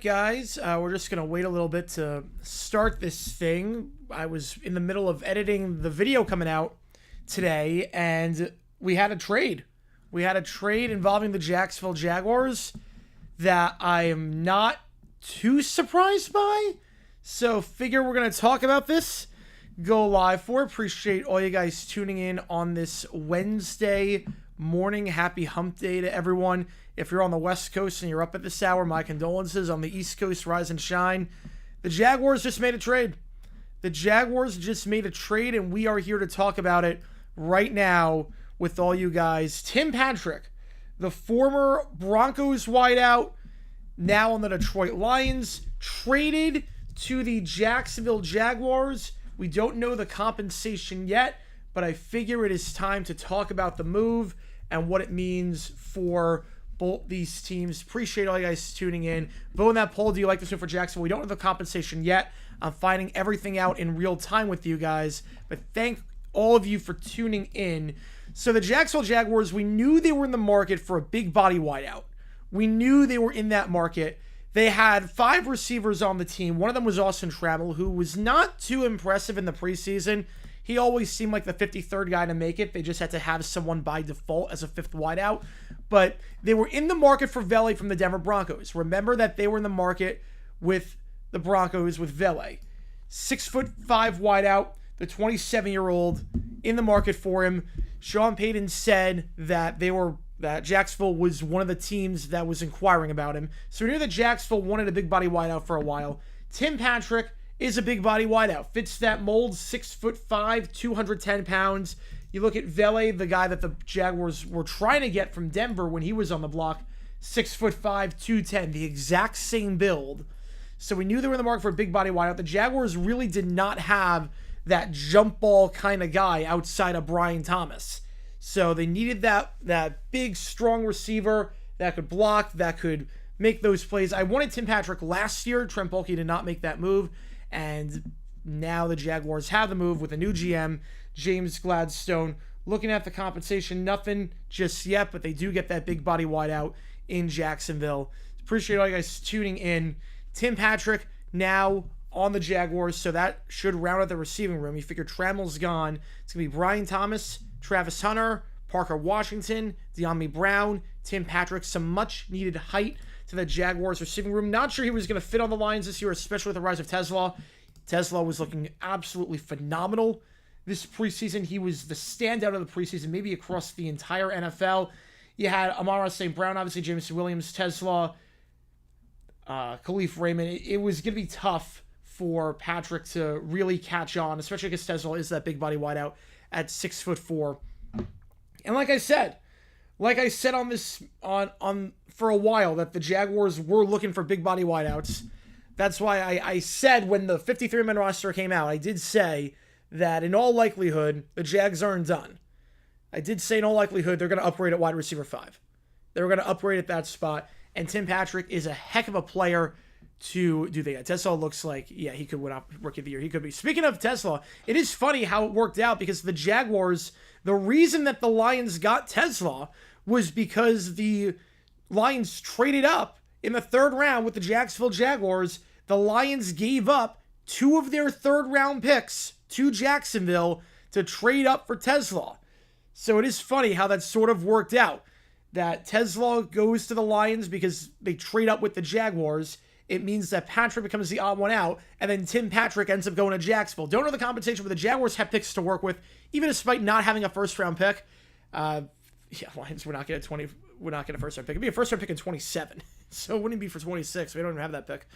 Guys, we're just gonna wait a little bit to start this thing. I was in the middle of editing the video coming out today, and we had a trade. We had a trade involving the Jacksonville Jaguars that I am not too surprised by. So figure we're gonna talk about this, go live for. Appreciate all you guys tuning in on this Wednesday morning. Happy hump day to everyone. If you're on the West Coast and you're up at this hour, my condolences. On the East Coast, rise and shine. The Jaguars just made a trade. The Jaguars just made a trade, and we are here to talk about it right now with all you guys. Tim Patrick, the former Broncos wideout, now on the Detroit Lions, traded to the Jacksonville Jaguars. We don't know the compensation yet, but I figure it is time to talk about the move and what it means for both these teams. Appreciate all you guys tuning in. Vote in that poll. Do you like this move for Jacksonville? We don't know the compensation yet. I'm finding everything out in real time with you guys, but thank all of you for tuning in. So the Jacksonville Jaguars, we knew they were in the market for a big body wideout. We knew they were in that market. They had 5 receivers on the team. One of them was Austin Trammell, who was not too impressive in the preseason. He always seemed like the 53rd guy to make it. They just had to have someone by default as a 5th wideout. But they were in the market for Vele from the Denver Broncos. Remember that they were in the market with the Broncos with Vele. 6'5" wideout, the 27-year-old in the market for him. Sean Payton said that that Jacksonville was one of the teams that was inquiring about him. So we knew that Jacksonville wanted a big body wideout for a while. Tim Patrick is a big body wideout. Fits that mold, 6'5", 210 pounds. You look at Vele, the guy that the Jaguars were trying to get from Denver when he was on the block, 6'5", 210, the exact same build. So we knew they were in the market for a big body wideout. The Jaguars really did not have that jump ball kind of guy outside of Brian Thomas. So they needed that big, strong receiver that could block, that could make those plays. I wanted Tim Patrick last year. Trent Baalke did not make that move. And now the Jaguars have the move with a new GM, James Gladstone. Looking at the compensation, nothing just yet, but they do get that big body wideout in Jacksonville. Appreciate all you guys tuning in. Tim Patrick now on the Jaguars, so that should round out the receiving room. You figure Trammell's gone. It's going to be Brian Thomas, Travis Hunter, Parker Washington, De'Ami Brown, Tim Patrick, some much-needed height to the Jaguars receiving room. Not sure he was going to fit on the Lions this year, especially with the rise of Tesla. Tesla was looking absolutely phenomenal this preseason. He was the standout of the preseason, maybe across the entire NFL. You had Amon-Ra St. Brown, obviously Jameson Williams, Tesla, Khalif Raymond. It was going to be tough for Patrick to really catch on, especially because Tesla is that big body wideout at 6'4". And like I said on this on for a while that the Jaguars were looking for big body wideouts. That's why I said when the 53-man roster came out, I did say that in all likelihood the Jags aren't done. I did say in all likelihood they're going to upgrade at wide receiver 5. They're going to upgrade at that spot, and Tim Patrick is a heck of a player to do that. Tesla looks like, yeah, he could win up Rookie of the Year. He could be. Speaking of Tesla, it is funny how it worked out because the Jaguars, the reason that the Lions got Tesla was because the Lions traded up in the 3rd round with the Jacksonville Jaguars. The Lions gave up 2 of their 3rd round picks to Jacksonville to trade up for Tesla. So it is funny how that sort of worked out. That Tesla goes to the Lions because they trade up with the Jaguars. It means that Patrick becomes the odd one out, and then Tim Patrick ends up going to Jacksonville. Don't know the compensation, but the Jaguars have picks to work with, even despite not having a first-round pick. Lions, we're not getting a first-round pick. It'd be a first-round pick in 27, so it wouldn't be for 26. We don't even have that pick.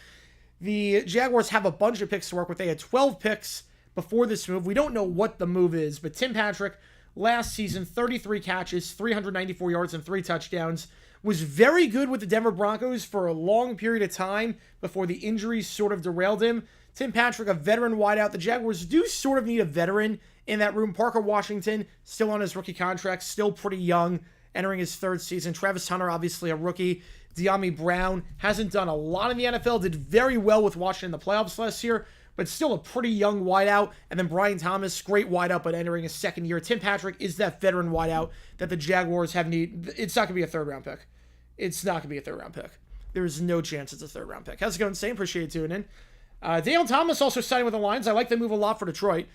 The Jaguars have a bunch of picks to work with. They had 12 picks before this move. We don't know what the move is, but Tim Patrick, last season, 33 catches, 394 yards, and 3 touchdowns. Was very good with the Denver Broncos for a long period of time before the injuries sort of derailed him. Tim Patrick, a veteran wideout. The Jaguars do sort of need a veteran in that room. Parker Washington, still on his rookie contract, still pretty young, entering his 3rd season. Travis Hunter, obviously a rookie. De'Ami Brown hasn't done a lot in the NFL, did very well with Washington in the playoffs last year, but still a pretty young wideout. And then Brian Thomas, great wideout, but entering his 2nd year. Tim Patrick is that veteran wideout that the Jaguars have need. It's not going to be a 3rd round pick. It's not going to be a 3rd round pick. There's no chance it's a 3rd-round pick. How's it going, Sam? Appreciate you tuning in. Daniel Thomas also signing with the Lions. I like the move a lot for Detroit.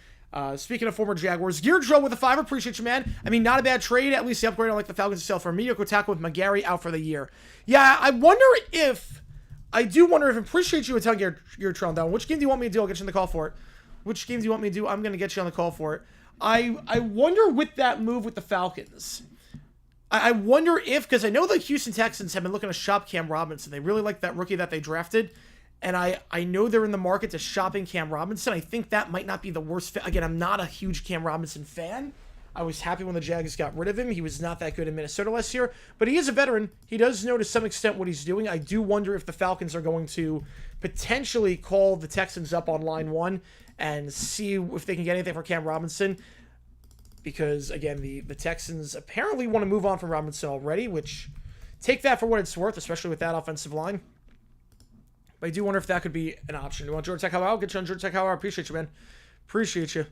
Speaking of former Jaguars, Gear Drill with a 5. Appreciate you, man. I mean, not a bad trade. At least the upgrade. I like the Falcons to sell for a mediocre tackle with McGarry out for the year. Yeah, I do wonder if, appreciate you with telling Gear Drill down. Which game do you want me to do? I'll get you on the call for it. Which game do you want me to do? I'm going to get you on the call for it. I wonder with that move with the Falcons. I wonder if, because I know the Houston Texans have been looking to shop Cam Robinson. They really like that rookie that they drafted. And I know they're in the market to shopping Cam Robinson. I think that might not be the worst fit. Again, I'm not a huge Cam Robinson fan. I was happy when the Jags got rid of him. He was not that good in Minnesota last year. But he is a veteran. He does know to some extent what he's doing. I do wonder if the Falcons are going to potentially call the Texans up on line 1 and see if they can get anything for Cam Robinson. Because, again, the Texans apparently want to move on from Robinson already, which, take that for what it's worth, especially with that offensive line. But I do wonder if that could be an option. You want George Tech? I'll get you on George Tech. I appreciate you, man. Appreciate you.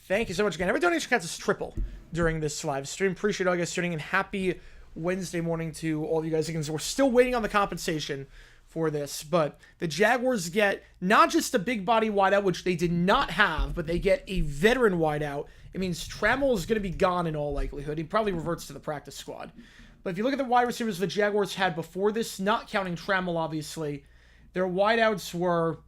Thank you so much again. Every donation counts as triple during this live stream. Appreciate all you guys tuning in. Happy Wednesday morning to all you guys. Again, so we're still waiting on the compensation for this, but the Jaguars get not just a big body wideout, which they did not have, but they get a veteran wideout. It means Trammell is going to be gone in all likelihood. He probably reverts to the practice squad. But if you look at the wide receivers the Jaguars had before this, not counting Trammell, obviously, their wideouts were,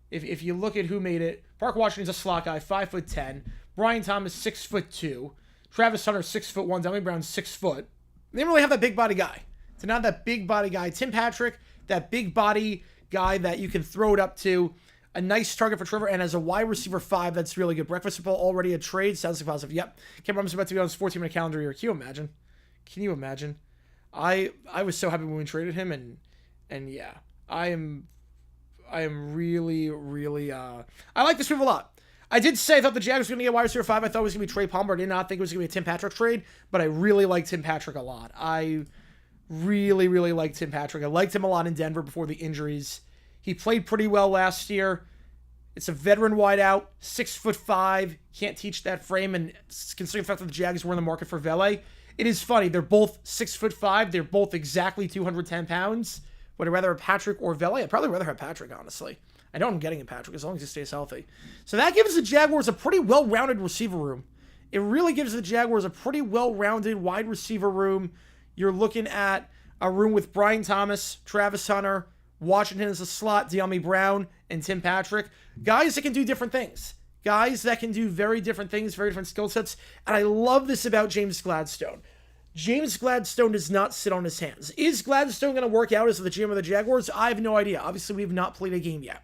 if you look at who made it, Park Washington's a slot guy, 5'10". Brian Thomas, 6'2". Travis Hunter, 6'1". Delmy Brown, 6 foot. They didn't really have that big body guy. So now that big body guy, Tim Patrick, that big body guy that you can throw it up to, a nice target for Trevor, and as a wide receiver 5, that's really good. Breakfast football already a trade. Sounds like positive. Yep. Cam Robinson's about to be on his 14-minute calendar year. Can you imagine? Can you imagine? I was so happy when we traded him, and yeah, I am really, really, I like this move a lot. I did say I thought the Jags were going to get wide receiver 5. I thought it was going to be Trey Palmer. I did not think it was going to be a Tim Patrick trade, but I really liked Tim Patrick a lot. I really, really liked Tim Patrick. I liked him a lot in Denver before the injuries. He played pretty well last year. It's a veteran wideout, 6'5". Can't teach that frame, and considering the fact that the Jags were in the market for Vele, it is funny. They're both 6'5". They're both exactly 210 pounds. Would I rather have Patrick or Vele? I'd probably rather have Patrick, honestly. I know I'm getting him Patrick as long as he stays healthy. So that gives the Jaguars a pretty well-rounded receiver room. It really gives the Jaguars a pretty well-rounded wide receiver room. You're looking at a room with Brian Thomas, Travis Hunter, Washington as a slot, Delmy Brown, and Tim Patrick. Guys that can do different things. Guys that can do very different things, very different skill sets. And I love this about James Gladstone. James Gladstone does not sit on his hands. Is Gladstone going to work out as the GM of the Jaguars? I have no idea. Obviously, we have not played a game yet.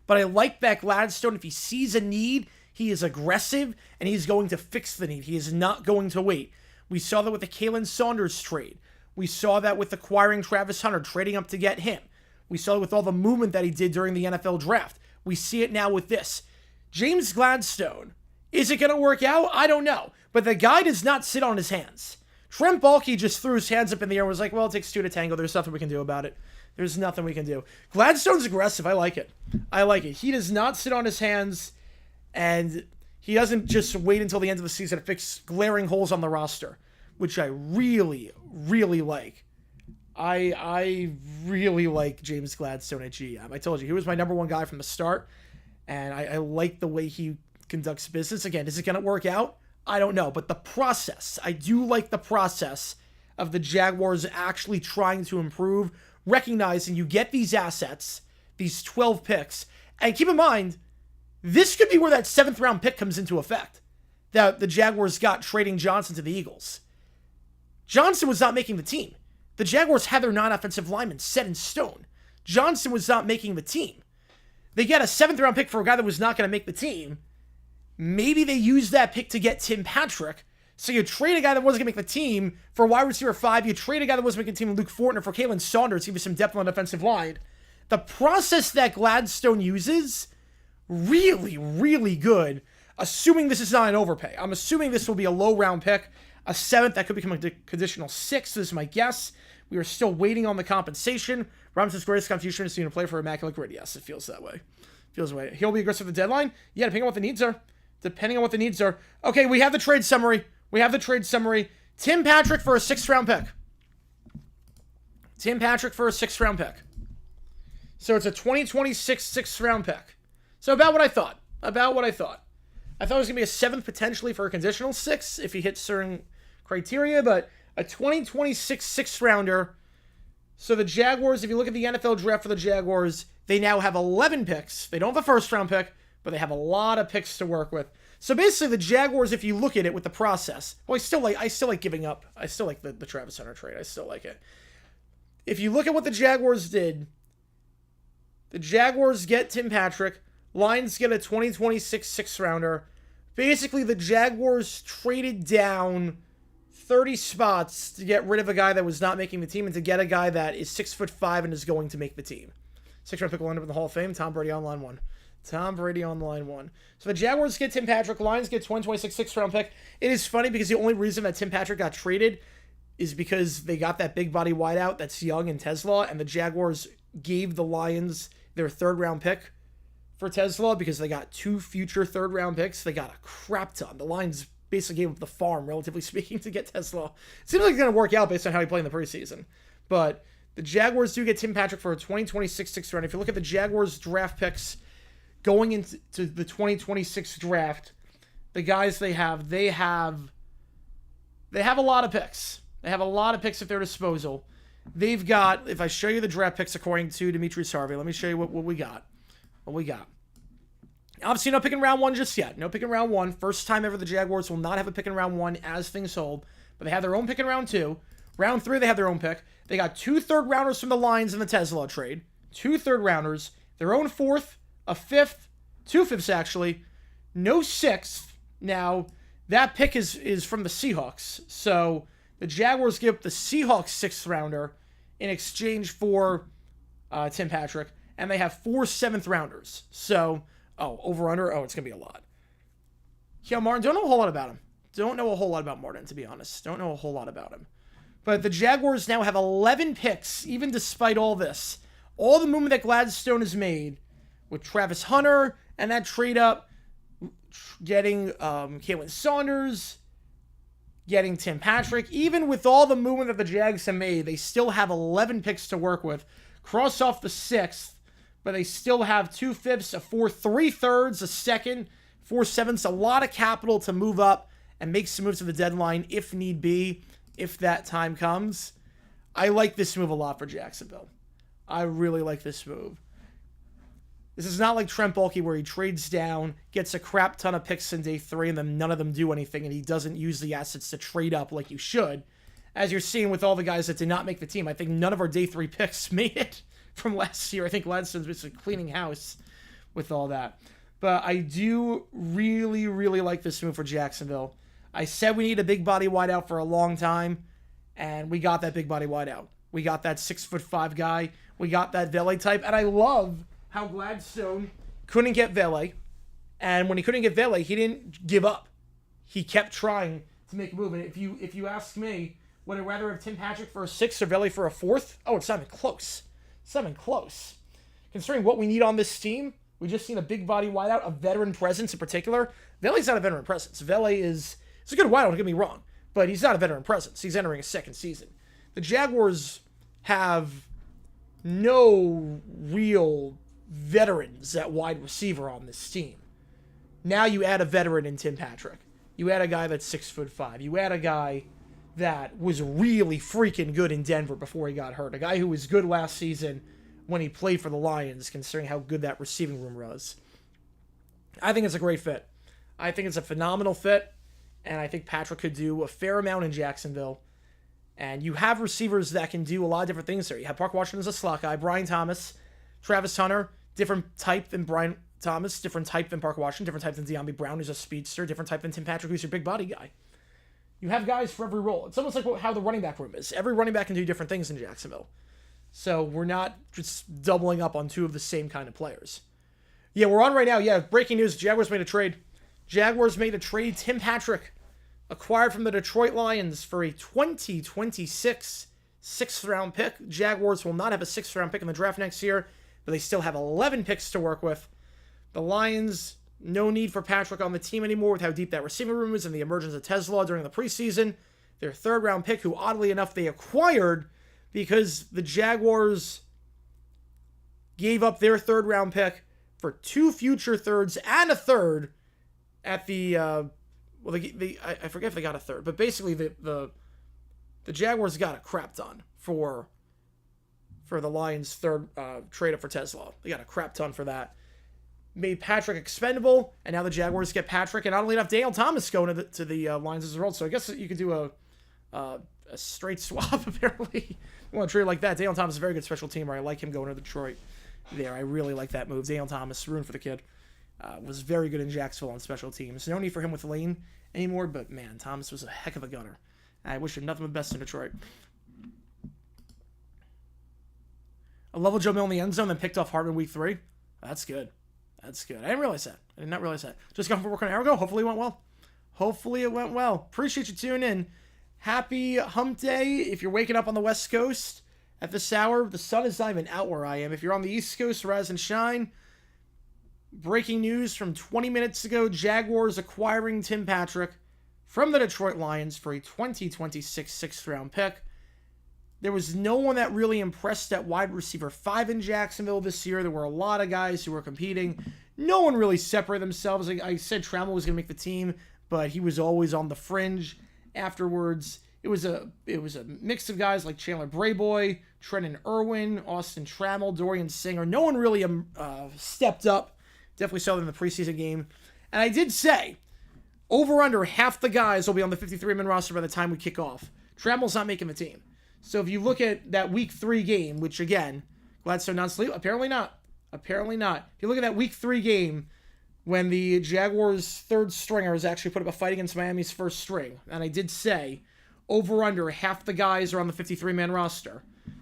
But I like that Gladstone, if he sees a need, he is aggressive, and he's going to fix the need. He is not going to wait. We saw that with the Kalen Saunders trade. We saw that with acquiring Travis Hunter, trading up to get him. We saw it with all the movement that he did during the NFL draft. We see it now with this. James Gladstone, is it going to work out? I don't know. But the guy does not sit on his hands. Trent Baalke just threw his hands up in the air and was like, well, it takes 2 to tango. There's nothing we can do about it. There's nothing we can do. Gladstone's aggressive. I like it. I like it. He does not sit on his hands, and he doesn't just wait until the end of the season to fix glaring holes on the roster, which I really, really like. I really like James Gladstone at GM. I told you, he was my number 1 guy from the start, and I like the way he conducts business. Again, is it going to work out? I don't know, but the process, I do like the process of the Jaguars actually trying to improve, recognizing you get these assets, these 12 picks, and keep in mind, this could be where that 7th round pick comes into effect that the Jaguars got trading Johnson to the Eagles. Johnson was not making the team. The Jaguars had their non-offensive linemen set in stone. Johnson was not making the team. They get a 7th round pick for a guy that was not going to make the team. Maybe they use that pick to get Tim Patrick. So you trade a guy that wasn't going to make the team for wide receiver 5. You trade a guy that wasn't making the team, Luke Fortner, for Kalen Saunders, give you some depth on the defensive line. The process that Gladstone uses, really, really good, assuming this is not an overpay. I'm assuming this will be a low round pick, a 7th, that could become a conditional 6th, this is my guess. We are still waiting on the compensation. Robinson's greatest contribution is to play for Immaculate Grid. Yes, it feels that way. Feels that way. He'll be aggressive at the deadline? Yeah, depending on what the needs are. Depending on what the needs are. Okay, we have the trade summary. Tim Patrick for a 6th round pick. Tim Patrick for a 6th-round pick. So it's a 2026 6th-round pick. So about what I thought. I thought it was going to be a 7th potentially for a conditional 6 if he hits certain criteria, but a 2026 6th-rounder. So the Jaguars, if you look at the NFL draft for the Jaguars, they now have 11 picks. They don't have a 1st-round pick, but they have a lot of picks to work with. So basically, the Jaguars, if you look at it with the process, well, I still like giving up. I still like the Travis Hunter trade. I still like it. If you look at what the Jaguars did, the Jaguars get Tim Patrick. Lions get a 2026 6th-rounder. Basically, the Jaguars traded down 30 spots to get rid of a guy that was not making the team and to get a guy that is 6'5" and is going to make the team. 6th-round pick will end up in the Hall of Fame. Tom Brady on line 1. So the Jaguars get Tim Patrick. Lions get 2026 6th-round pick. It is funny because the only reason that Tim Patrick got traded is because they got that big body wideout that's young in Tesla, and the Jaguars gave the Lions their 3rd-round pick for Tesla because they got 2 future 3rd-round picks. They got a crap ton. The Lions basically gave up the farm, relatively speaking, to get Tesla. It seems like it's going to work out based on how he played in the preseason. But the Jaguars do get Tim Patrick for a 2026 6th-round. If you look at the Jaguars draft picks going into the 2026 draft, the guys they have a lot of picks. They have a lot of picks at their disposal. They've got, if I show you the draft picks according to Demetrius Harvey, let me show you what we got. Obviously, no pick in round 1 just yet. No pick in round 1. First time ever the Jaguars will not have a pick in round 1 as things hold. But they have their own pick in round 2. Round 3, they have their own pick. They got 2 3rd-rounders from the Lions in the Tesla trade. 2 3rd-rounders. Their own 4th, a 5th, 2 5ths actually. No 6th. Now, that pick is from the Seahawks. So the Jaguars give the Seahawks 6th-rounder in exchange for Tim Patrick. And they have 4 7th-rounders. So, over-under? It's going to be a lot. Yeah, Martin, don't know a whole lot about him. Don't know a whole lot about Martin, to be honest. Don't know a whole lot about him. But the Jaguars now have 11 picks, even despite all this. All the movement that Gladstone has made with Travis Hunter and that trade up, getting Kalen Saunders, getting Tim Patrick. Even with all the movement that the Jags have made, they still have 11 picks to work with. Cross off the 6th, but they still have 2 5ths, a 4 3/3, a 2nd, 4 7ths, a lot of capital to move up and make some moves to the deadline if need be, if that time comes. I like this move a lot for Jacksonville. I really like this move. This is not like Trent Baalke where he trades down, gets a crap ton of picks in day 3, and then none of them do anything, and he doesn't use the assets to trade up like you should. As you're seeing with all the guys that did not make the team, I think none of our day 3 picks made it from last year. I think Gladstone's basically cleaning house with all that. But I do really, really like this move for Jacksonville. I said we need a big body wideout for a long time, and we got that big body wideout. We got that 6'5" guy. We got that Vele type, and I love how Gladstone couldn't get Vele, and when he couldn't get Vele, he didn't give up. He kept trying to make a move, and if you ask me, would I rather have Tim Patrick for a 6th or Vele for a 4th? It's not even close. It's not even close. Considering what we need on this team, we just need a big body wideout, a veteran presence in particular. Vele's not a veteran presence. Vele is a good wideout, don't get me wrong, but he's not a veteran presence. He's entering his 2nd season. The Jaguars have no real veterans at wide receiver on this team. Now you add a veteran in Tim Patrick. You add a guy that's 6'5". You add a guy that was really freaking good in Denver before he got hurt. A guy who was good last season when he played for the Lions, considering how good that receiving room was. I think it's a great fit. I think it's a phenomenal fit, and I think Patrick could do a fair amount in Jacksonville. And you have receivers that can do a lot of different things there. You have Park Washington as a slot guy, Brian Thomas, Travis Hunter, different type than Brian Thomas, different type than Park Washington, different type than De'Ami Brown, who's a speedster, different type than Tim Patrick, who's your big body guy. You have guys for every role. It's almost like how the running back room is. Every running back can do different things in Jacksonville. So we're not just doubling up on 2 of the same kind of players. Yeah, we're on right now. Yeah, breaking news. Jaguars made a trade. Tim Patrick, acquired from the Detroit Lions for a 2026 6th-round pick. Jaguars will not have a 6th-round pick in the draft next year, but they still have 11 picks to work with. The Lions, no need for Patrick on the team anymore with how deep that receiving room is and the emergence of Tesla during the preseason. Their 3rd-round pick, who oddly enough they acquired because the Jaguars gave up their third-round pick for 2 future thirds and a third at the I forget if they got a third, but basically the Jaguars got a crap ton for the Lions' third trade up for Tesla. They got a crap ton for that. Made Patrick expendable, and now the Jaguars get Patrick, and not only enough, Daniel Thomas going to the Lions as well. So I guess you could do a straight swap, apparently. You want to trade like that. Daniel Thomas is a very good special teamer. I like him going to Detroit there. I really like that move. Daniel Thomas, room for the kid. Was very good in Jacksonville on special teams. No need for him with Lane anymore, but man, Thomas was a heck of a gunner. I wish him nothing but best in Detroit. A level Joe Milton in the end zone, then picked off Hartman week 3. That's good. That's good. I didn't realize that. I did not realize that. Just got from work an hour ago. Hopefully it went well. Hopefully it went well. Appreciate you tuning in. Happy hump day. If you're waking up on the West Coast at this hour, the sun is not even out where I am. If you're on the East Coast, rise and shine. Breaking news from 20 minutes ago. Jaguars acquiring Tim Patrick from the Detroit Lions for a 2026 6th-round pick. There was no one that really impressed at wide receiver 5 in Jacksonville this year. There were a lot of guys who were competing. No one really separated themselves. I said Trammell was going to make the team, but he was always on the fringe afterwards. It was a mix of guys like Chandler Brayboy, Trenton Irwin, Austin Trammell, Dorian Singer. No one really stepped up. Definitely saw them in the preseason game. And I did say, over under half the guys will be on the 53-man roster by the time we kick off. Trammell's not making the team. So if you look at that week 3 game, which again, Gladstone non-sleep, apparently not. Apparently not. If you look at that week 3 game, when the Jaguars' third stringers actually put up a fight against Miami's first string, and I did say, over under half the guys are on the 53-man roster.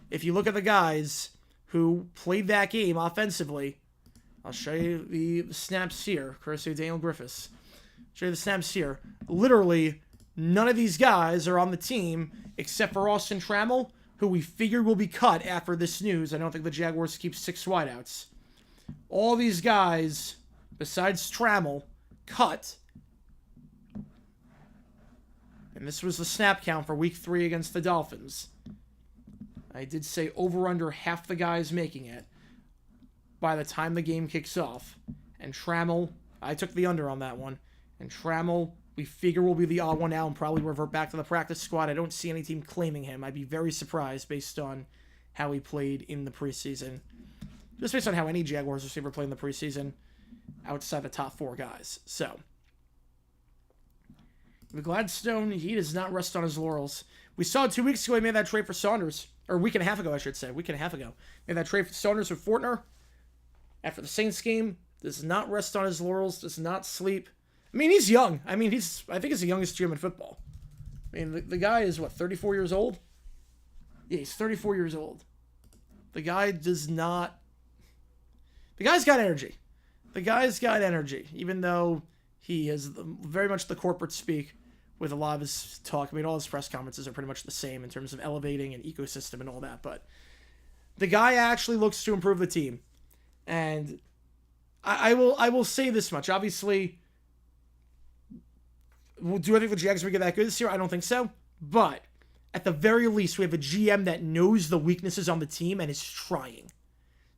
If you look at the guys who played that game offensively, I'll show you the snaps here, courtesy of Daniel Griffiths. Show you the snaps here. Literally, none of these guys are on the team except for Austin Trammell, who we figured will be cut after this news. I don't think the Jaguars keep 6 wideouts. All these guys, besides Trammell, cut. And this was the snap count for week 3 against the Dolphins. I did say over under half the guys making it by the time the game kicks off. And Trammell, I took the under on that one. And Trammell, we figure will be the odd one out and probably revert back to the practice squad. I don't see any team claiming him. I'd be very surprised based on how he played in the preseason. Just based on how any Jaguars receiver played in the preseason outside the top 4 guys. So, the Gladstone, he does not rest on his laurels. We saw 2 weeks ago he made that trade for Saunders. Or a week and a half ago, I should say. A week and a half ago. Made that trade for Saunders with Fortner. After the Saints game, does not rest on his laurels, does not sleep. I mean, he's young. I mean, I think he's the youngest GM in football. I mean, the guy is, 34 years old? Yeah, he's 34 years old. The guy does not... The guy's got energy. The guy's got energy, even though he has very much the corporate speak with a lot of his talk. I mean, all his press conferences are pretty much the same in terms of elevating an ecosystem and all that, but the guy actually looks to improve the team. And I will say this much. Obviously... Do I think the Jags will get that good this year? I don't think so. But at the very least, we have a GM that knows the weaknesses on the team and is trying.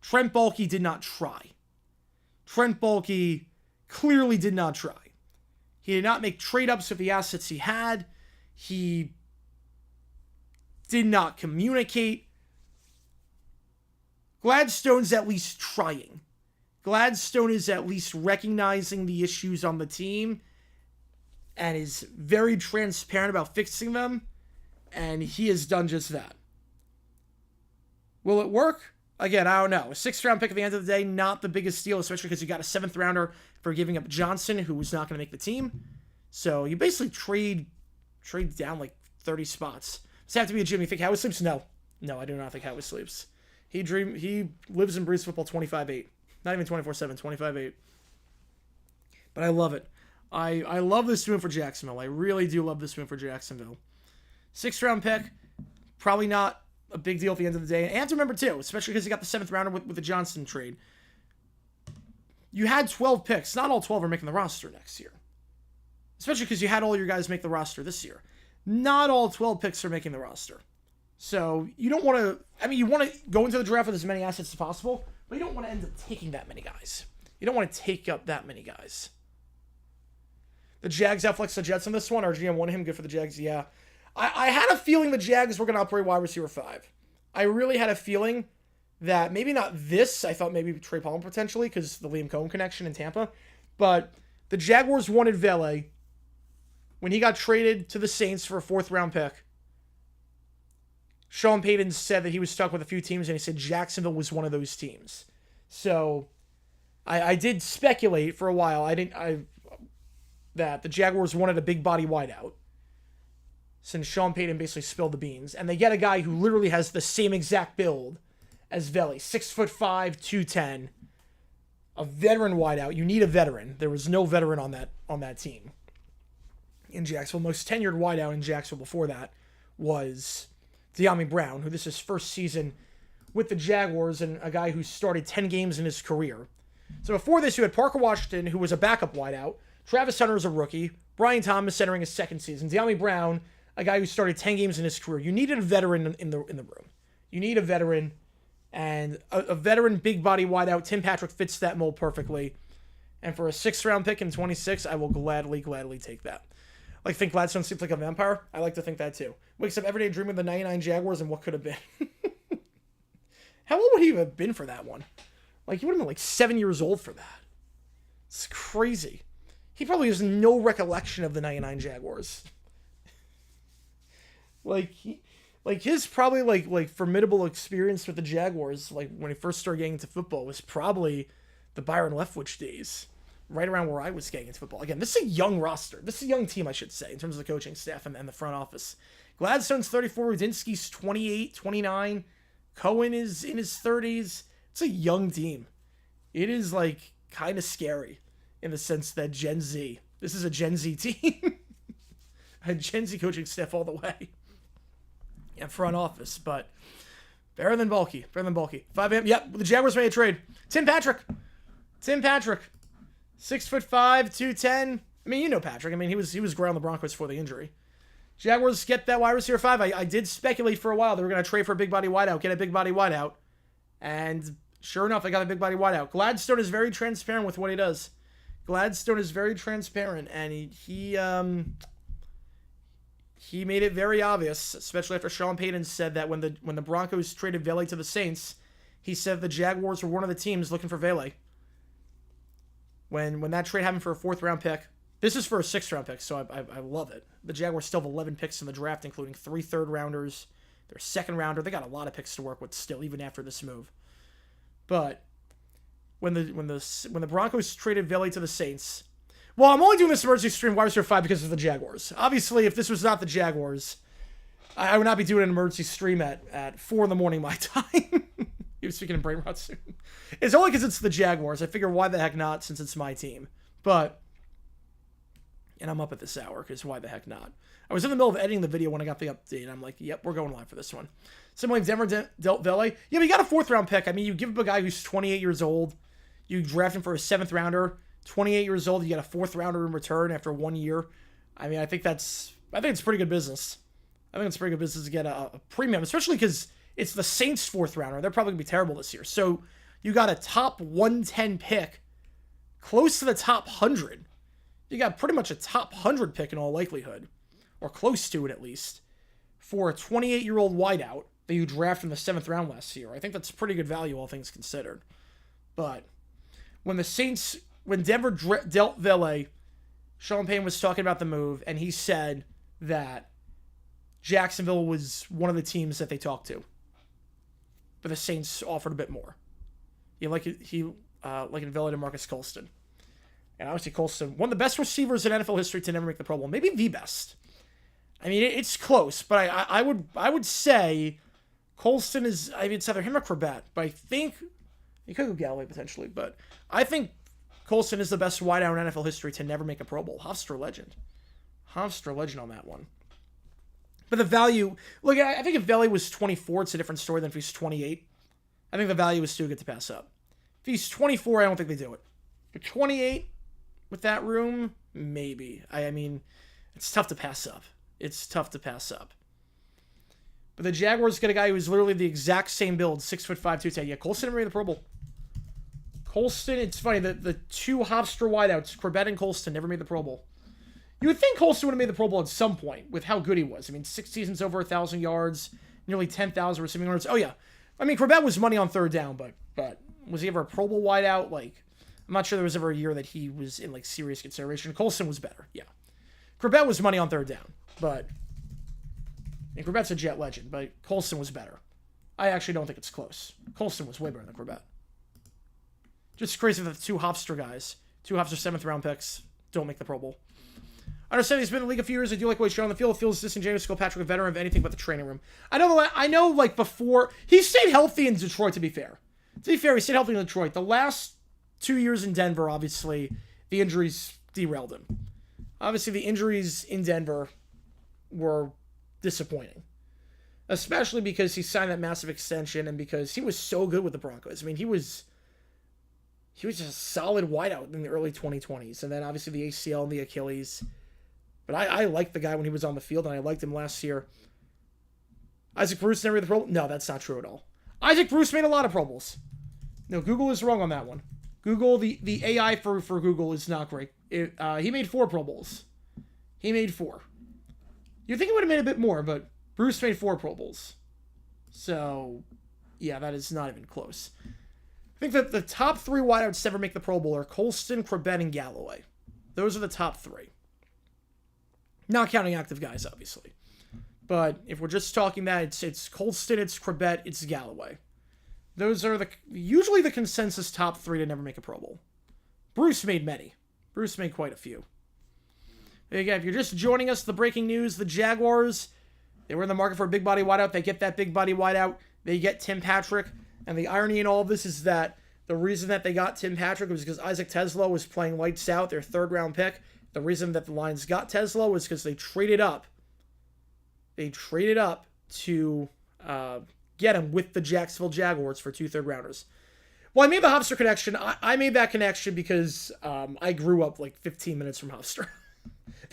Trent Baalke did not try. Trent Baalke clearly did not try. He did not make trade-ups with the assets he had. He did not communicate. Gladstone's at least trying. Gladstone is at least recognizing the issues on the team and is very transparent about fixing them, and he has done just that. Will it work? Again, I don't know. A 6th-round pick at the end of the day, not the biggest deal, especially because you got a 7th-rounder for giving up Johnson, who was not going to make the team. So you basically trade down like 30 spots. Does it have to be a GM? You think Howie sleeps? No, I do not think Howie sleeps. He lives and breathes football 25/8. Not even 24/7, 25/8. But I love it. I love this move for Jacksonville. I really do love this move for Jacksonville. 6th-round pick, probably not a big deal at the end of the day. And you have to remember, too, especially because you got the 7th-rounder with the Johnson trade. You had 12 picks. Not all 12 are making the roster next year. Especially because you had all your guys make the roster this year. Not all 12 picks are making the roster. So you don't want to, I mean, you want to go into the draft with as many assets as possible, but you don't want to end up taking that many guys. You don't want to take up that many guys. The Jags outflex the Jets on this one. Our GM wanted him. Good for the Jags. Yeah. I had a feeling the Jags were going to operate wide receiver 5. I really had a feeling that maybe not this. I thought maybe Trey Palmer potentially because the Liam Cohen connection in Tampa. But the Jaguars wanted Vele when he got traded to the Saints for a 4th-round pick. Sean Payton said that he was stuck with a few teams, and he said Jacksonville was one of those teams. So I did speculate for a while. That the Jaguars wanted a big body wideout, since Sean Payton basically spilled the beans, and they get a guy who literally has the same exact build as Vele, 6'5", 210, a veteran wideout. You need a veteran. There was no veteran on that team in Jacksonville. Most tenured wideout in Jacksonville before that was De'Ami Brown, who this is his first season with the Jaguars, and a guy who started 10 games in his career. So before this, you had Parker Washington, who was a backup wideout. Travis Hunter is a rookie. Brian Thomas entering his 2nd season. De'Ami Brown, a guy who started 10 games in his career. You needed a veteran in the room. You need a veteran, and a veteran big body wideout. Tim Patrick fits that mold perfectly. And for a 6th-round pick in 26, I will gladly take that. Like, think Gladstone seems like a vampire? I like to think that too. Wakes up every day dreaming of the 99 Jaguars and what could have been. How old would he have been for that one? Like, he would have been like 7 years old for that. It's crazy. He probably has no recollection of the 99 Jaguars. His probably like formidable experience with the Jaguars, like when he first started getting into football, was probably the Byron Leftwich days, right around where I was getting into football. Again, this is a young roster. This is a young team, I should say, in terms of the coaching staff and the front office. Gladstone's 34, Rudinsky's 28, 29, Cohen is in his 30s. It's a young team. It is like kind of scary. In the sense that Gen Z, this is a Gen Z team. A Gen Z coaching staff all the way. And front office, but better than bulky. 5 a.m. Yep, the Jaguars made a trade. Tim Patrick. 6'5", 210. I mean, you know Patrick. I mean, he was ground the Broncos for the injury. Jaguars get that wide receiver 5. I did speculate for a while they were going to trade for a big body wideout, get a big body wideout. And sure enough, they got a big body wideout. Gladstone is very transparent with what he does. Gladstone is very transparent, and he made it very obvious, especially after Sean Payton said that when the Broncos traded Vele to the Saints, he said the Jaguars were one of the teams looking for Vele. When that trade happened for a 4th-round pick, this is for a 6th-round pick, so I love it. The Jaguars still have 11 picks in the draft, including 3 third-rounders, their 2nd-rounder. They got a lot of picks to work with still, even after this move. But when the Broncos traded Vele to the Saints, well, I'm only doing this emergency stream wide receiver 5 because of the Jaguars. Obviously, if this was not the Jaguars, I would not be doing an emergency stream at 4 in the morning my time. He was speaking in brain rot soon. It's only because it's the Jaguars. I figure why the heck not, since it's my team. And I'm up at this hour because why the heck not? I was in the middle of editing the video when I got the update. And I'm like, yep, we're going live for this one. Similarly, Denver dealt Vele. Yeah, but you got a 4th-round pick. I mean, you give up a guy who's 28 years old. You draft him for a 7th-rounder. 28 years old, you get a 4th-rounder in return after 1 year. I mean, I think it's pretty good business. I think it's pretty good business to get a premium, especially because it's the Saints' 4th-rounder. They're probably going to be terrible this year. So you got a top 110 pick, close to the top 100. You got pretty much a top 100 pick in all likelihood, or close to it at least, for a 28-year-old wideout that you drafted in the 7th round last year. I think that's pretty good value, all things considered. But when Denver dealt Vele, Sean Payton was talking about the move, and he said that Jacksonville was one of the teams that they talked to, but the Saints offered a bit more. Like Vele to Marcus Colston. And obviously Colston, one of the best receivers in NFL history to never make the Pro Bowl. Maybe the best. I mean, it's close, but I would say Colston is, I mean, it's either him or Corbett, but I think, you could go Galloway potentially, but I think Colston is the best wideout in NFL history to never make a Pro Bowl. Hofstra legend. On that one. But the value, look, I think if Vele was 24, it's a different story than if he's 28. I think the value is too good to pass up. If he's 24, I don't think they do it. If you're 28 with that room, maybe. I mean, it's tough to pass up. But the Jaguars get a guy who's literally the exact same build, 6'5", 210. Yeah, Colston never made the Pro Bowl. Colston, it's funny, the two Hofstra wideouts, Corbett and Colston, never made the Pro Bowl. You would think Colston would have made the Pro Bowl at some point with how good he was. I mean, 6 seasons over 1,000 yards, nearly 10,000 receiving yards. Oh, yeah. I mean, Corbett was money on third down, but was he ever a Pro Bowl wideout? Like, I'm not sure there was ever a year that he was in, like, serious consideration. Colston was better, yeah. Corbett was money on third down, but... And Corbett's a Jet legend, but Colston was better. I actually don't think it's close. Colston was way better than Corbett. Just crazy that the two Hofstra guys, two Hofstra 7th-round picks, don't make the Pro Bowl. I understand he's been in the league a few years. I do like what he's shown on the field. It feels disingenuous to call Patrick a veteran of anything but the training room. I know, like, before... He stayed healthy in Detroit, to be fair. To be fair, he stayed healthy in Detroit. The last 2 years in Denver, obviously, the injuries derailed him. Obviously, the injuries in Denver were disappointing. Especially because he signed that massive extension and because he was so good with the Broncos. I mean, he was just a solid wideout in the early 2020s. And then, obviously, the ACL and the Achilles... But I liked the guy when he was on the field, and I liked him last year. Isaac Bruce never made the Pro Bowl? No, that's not true at all. Isaac Bruce made a lot of Pro Bowls. No, Google is wrong on that one. Google, the AI for Google is not great. He made 4 Pro Bowls. He made 4. You'd think he would have made a bit more, but Bruce made 4 Pro Bowls. So, yeah, that is not even close. I think that the top 3 wideouts to ever make the Pro Bowl are Colston, Corbett, and Galloway. Those are the top 3. Not counting active guys, obviously. But if we're just talking that, it's Colston, it's Corbett, it's Galloway. Those are usually the consensus top 3 to never make a Pro Bowl. Bruce made many. Bruce made quite a few. Again, if you're just joining us, the breaking news, the Jaguars, they were in the market for a big body wideout. They get that big body wideout. They get Tim Patrick. And the irony in all of this is that the reason that they got Tim Patrick was because Isaac Tesla was playing lights out, their 3rd-round pick. The reason that the Lions got Tesla was because they traded up. They traded up to get him with the Jacksonville Jaguars for 2 third-rounders. Well, I made the Hofstra connection. I made that connection because I grew up like 15 minutes from Hofstra.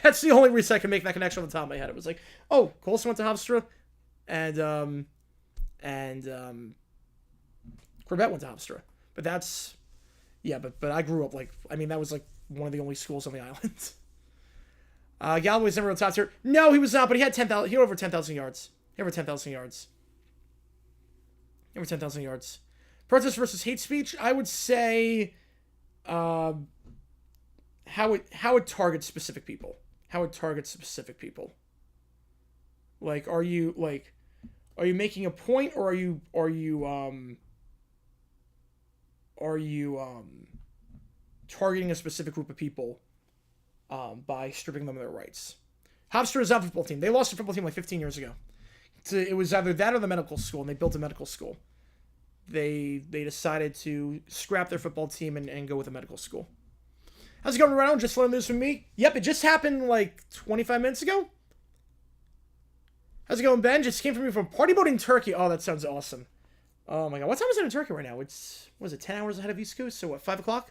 That's the only reason I can make that connection on the top of my head. It was like, oh, Colston went to Hofstra, and Corbett went to Hofstra. But that's, yeah, but I grew up like, I mean, that was like one of the only schools on the island. Galloway's never on top tier. No, he was not, but he had 10,000. He had over 10,000 yards. He had over 10,000 yards. Over 10,000 yards. Protest versus hate speech. I would say, how it targets specific people. How it targets specific people. Like, are you making a point, or are you targeting a specific group of people by stripping them of their rights? Hofstra is not a football team. They lost a football team like 15 years ago. It was either that or the medical school, and they built a medical school. They decided to scrap their football team and go with a medical school. How's it going around? Just learned news from me. Yep, it just happened like 25 minutes ago. How's it going, Ben? Just came from me from party boat in Turkey. Oh, that sounds awesome. Oh my god, what time is it in Turkey right now? It's, what is it, 10 hours ahead of East Coast? So what, 5 o'clock?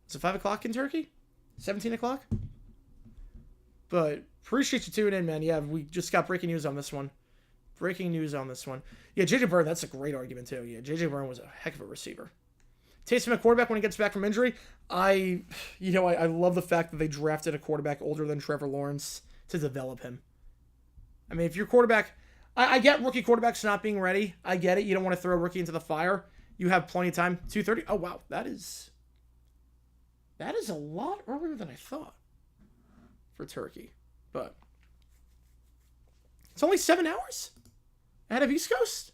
Is it 5 o'clock in Turkey? 17 o'clock? But appreciate you tuning in, man. Yeah, we just got breaking news on this one. Breaking news on this one. Yeah, J.J. Byrne, that's a great argument too. Yeah, J.J. Byrne was a heck of a receiver. Taysom at quarterback when he gets back from injury. I love the fact that they drafted a quarterback older than Trevor Lawrence to develop him. I mean, if your quarterback... I get rookie quarterbacks not being ready. I get it. You don't want to throw a rookie into the fire. You have plenty of time. 2:30. Oh, wow. That is a lot earlier than I thought for Turkey. But it's only 7 hours ahead of East Coast?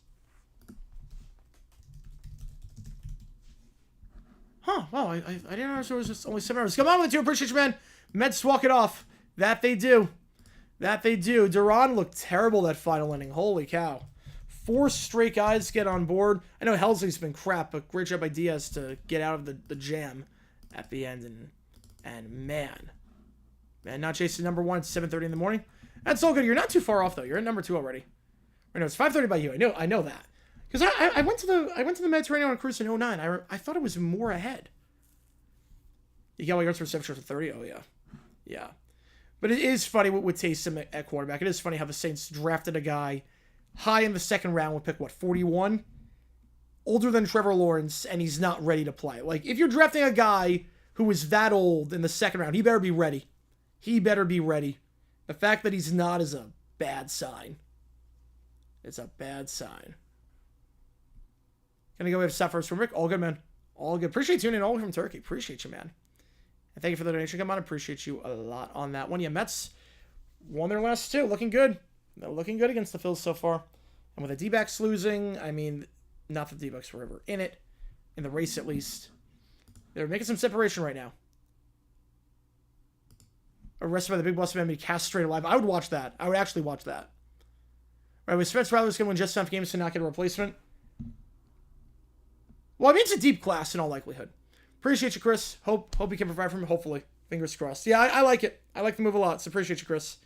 Huh. Wow. I didn't know it was just only 7 hours. Come on with it, too. Appreciate you, man. Mets walk it off. That they do. That they do. Duran looked terrible that final inning. Holy cow. 4 straight guys get on board. I know Helsley's been crap, but great job by Diaz to get out of the jam at the end. And man, not chasing number 1 at 7:30 in the morning. That's all good. You're not too far off, though. You're at number 2 already. Right now, it's 5:30 by you. I know that. Because I went to the Mediterranean on a cruise in 09. I thought it was more ahead. You got yards for reception for 30? Oh, yeah. Yeah. But it is funny with Taysom at quarterback. It is funny how the Saints drafted a guy high in the second round with pick, what, 41? Older than Trevor Lawrence, and he's not ready to play. Like, if you're drafting a guy who is that old in the second round, he better be ready. He better be ready. The fact that he's not is a bad sign. It's a bad sign. Gonna go with stuff first from Rick. All good, man. All good. Appreciate you tuning in all the way from Turkey. Appreciate you, man. And thank you for the donation. Come on, appreciate you a lot on that one. Yeah, Mets won their last two. Looking good. They're looking good against the Phils so far. And with the D-backs losing, I mean, not that the D-backs were ever in it. In the race, at least. They're making some separation right now. Arrested by the Big Boss Man, be castrated alive. I would watch that. I would actually watch that. Right, was Spencer Rattler's going to win just enough games to not get a replacement? Well, I mean, it's a deep class in all likelihood. Appreciate you, Chris. Hope you can provide for me, hopefully. Fingers crossed. Yeah, I like it. I like the move a lot, so appreciate you, Chris.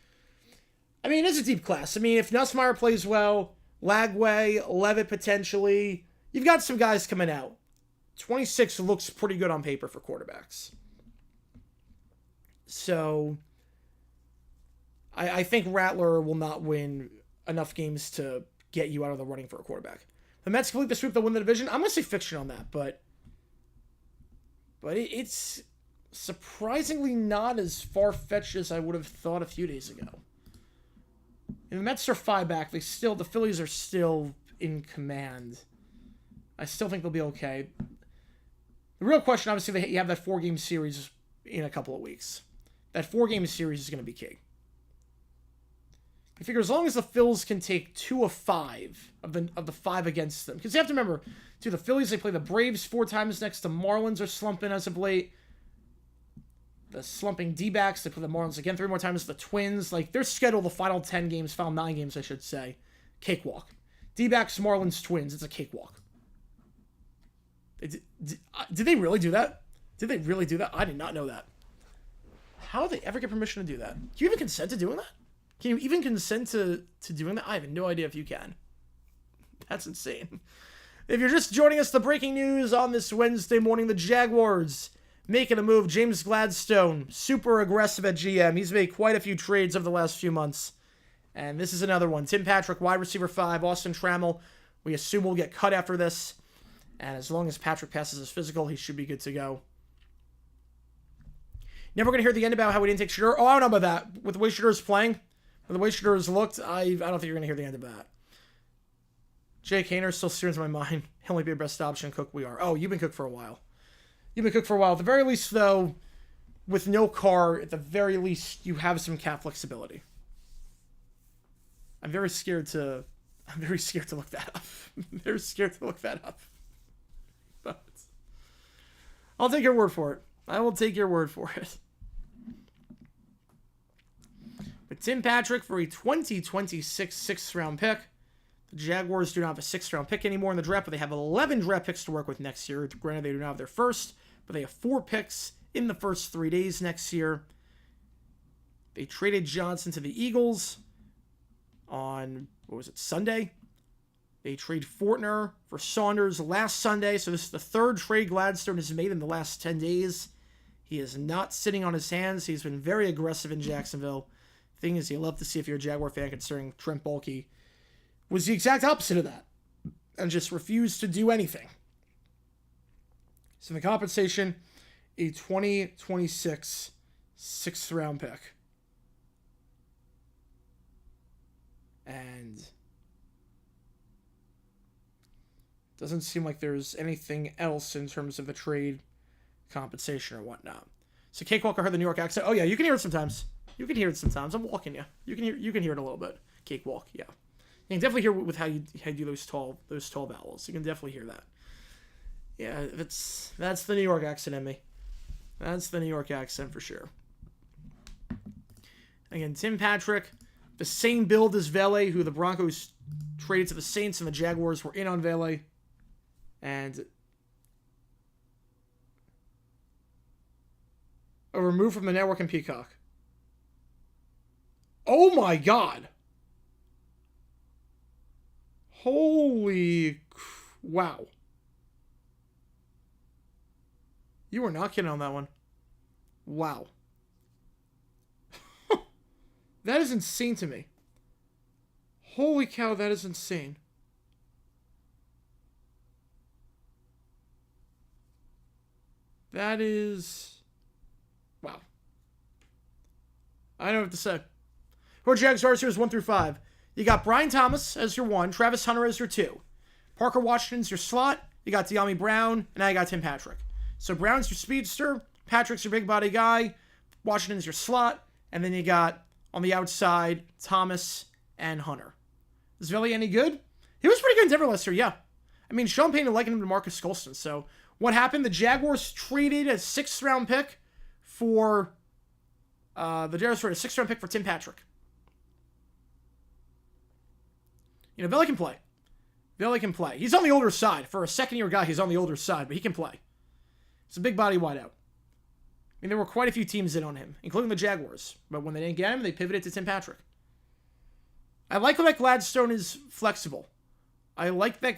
I mean, it is a deep class. I mean, if Nussmeier plays well, Lagway, Levitt potentially, you've got some guys coming out. 26 looks pretty good on paper for quarterbacks. So, I think Rattler will not win enough games to get you out of the running for a quarterback. The Mets complete the sweep, they'll win the division. I'm going to say fiction on that, but it's surprisingly not as far-fetched as I would have thought a few days ago. And the Mets are 5 back. The Phillies are still in command. I still think they'll be okay. The real question, obviously, you have that 4-game series in a couple of weeks. That 4-game series is going to be key. I figure as long as the Phils can take 2 of 5 of the 5 against them, because you have to remember, too, the Phillies, they play the Braves 4 times next. The Marlins are slumping as of late. The slumping D-backs, they play the Marlins again 3 more times. The Twins, like, they're scheduled the final 10 games, final 9 games, I should say. Cakewalk. D-backs, Marlins, Twins, it's a cakewalk. Did they really do that? Did they really do that? I did not know that. How did they ever get permission to do that? Can you even consent to doing that? Can you even consent to doing that? I have no idea if you can. That's insane. If you're just joining us, the breaking news on this Wednesday morning, the Jaguars making a move. James Gladstone, super aggressive at GM. He's made quite a few trades over the last few months. And this is another one. Tim Patrick, wide receiver 5. Austin Trammell, we assume will get cut after this. And as long as Patrick passes his physical, he should be good to go. Never going to hear the end about how we didn't take Shedeur. Oh, I don't know about that. With the way Shedeur is playing, with the way Shedeur has looked, I don't think you're going to hear the end of that. Jake Haener still steers in my mind. He'll only be our best option. Cook, we are. Oh, you've been Cook for a while. You've been Cook for a while. At the very least, though, with no Carr, at the very least, you have some cap flexibility. I'm very scared to look that up. I'm very scared to look that up. But I'll take your word for it. I will take your word for it. But Tim Patrick for a 2026 6th-round pick. The Jaguars do not have a 6th-round pick anymore in the draft, but they have 11 draft picks to work with next year. Granted, they do not have their first, but they have 4 picks in the first 3 days next year. They traded Johnson to the Eagles on, Sunday? They trade Fortner for Saunders last Sunday, so this is the 3rd trade Gladstone has made in the last 10 days. He is not sitting on his hands. He's been very aggressive in Jacksonville. Thing is, you love to see if you're a Jaguar fan, considering Trent Baalke was the exact opposite of that and just refused to do anything. So the compensation, a 2026 6th-round pick. And doesn't seem like there's anything else in terms of the trade compensation or whatnot. So Cakewalk, I heard the New York accent. Oh yeah, you can hear it sometimes. You can hear it sometimes. I'm walking you. You can hear it a little bit. Cakewalk, yeah. You can definitely hear with how you do those tall vowels. You can definitely hear that. Yeah, that's the New York accent in me. That's the New York accent for sure. Again, Tim Patrick, the same build as Vele, who the Broncos traded to the Saints, and the Jaguars were in on Vele. And a remove from the network and Peacock. Oh my God. Holy wow. You were not kidding on that one. Wow. That is insane to me. Holy cow, that is insane. That is... Wow. I don't know what to say. Who are Jaguars here is 1 through 5. You got Brian Thomas as your 1. Travis Hunter as your 2. Parker Washington's your slot. You got De'Ami Brown. And now you got Tim Patrick. So Brown's your speedster. Patrick's your big body guy. Washington's your slot. And then you got, on the outside, Thomas and Hunter. Is Veli any good? He was pretty good in Denver last year, yeah. I mean, Sean Payton likened him to Marcus Colston. So what happened? The Jaguars traded a 6th-round pick for... the Jaguars traded a 6th-round pick for Tim Patrick. You know, Veli can play. Veli can play. He's on the older side. For a second-year guy, he's on the older side, but he can play. He's a big body wideout. I mean, there were quite a few teams in on him, including the Jaguars. But when they didn't get him, they pivoted to Tim Patrick. I like that Gladstone is flexible. I like the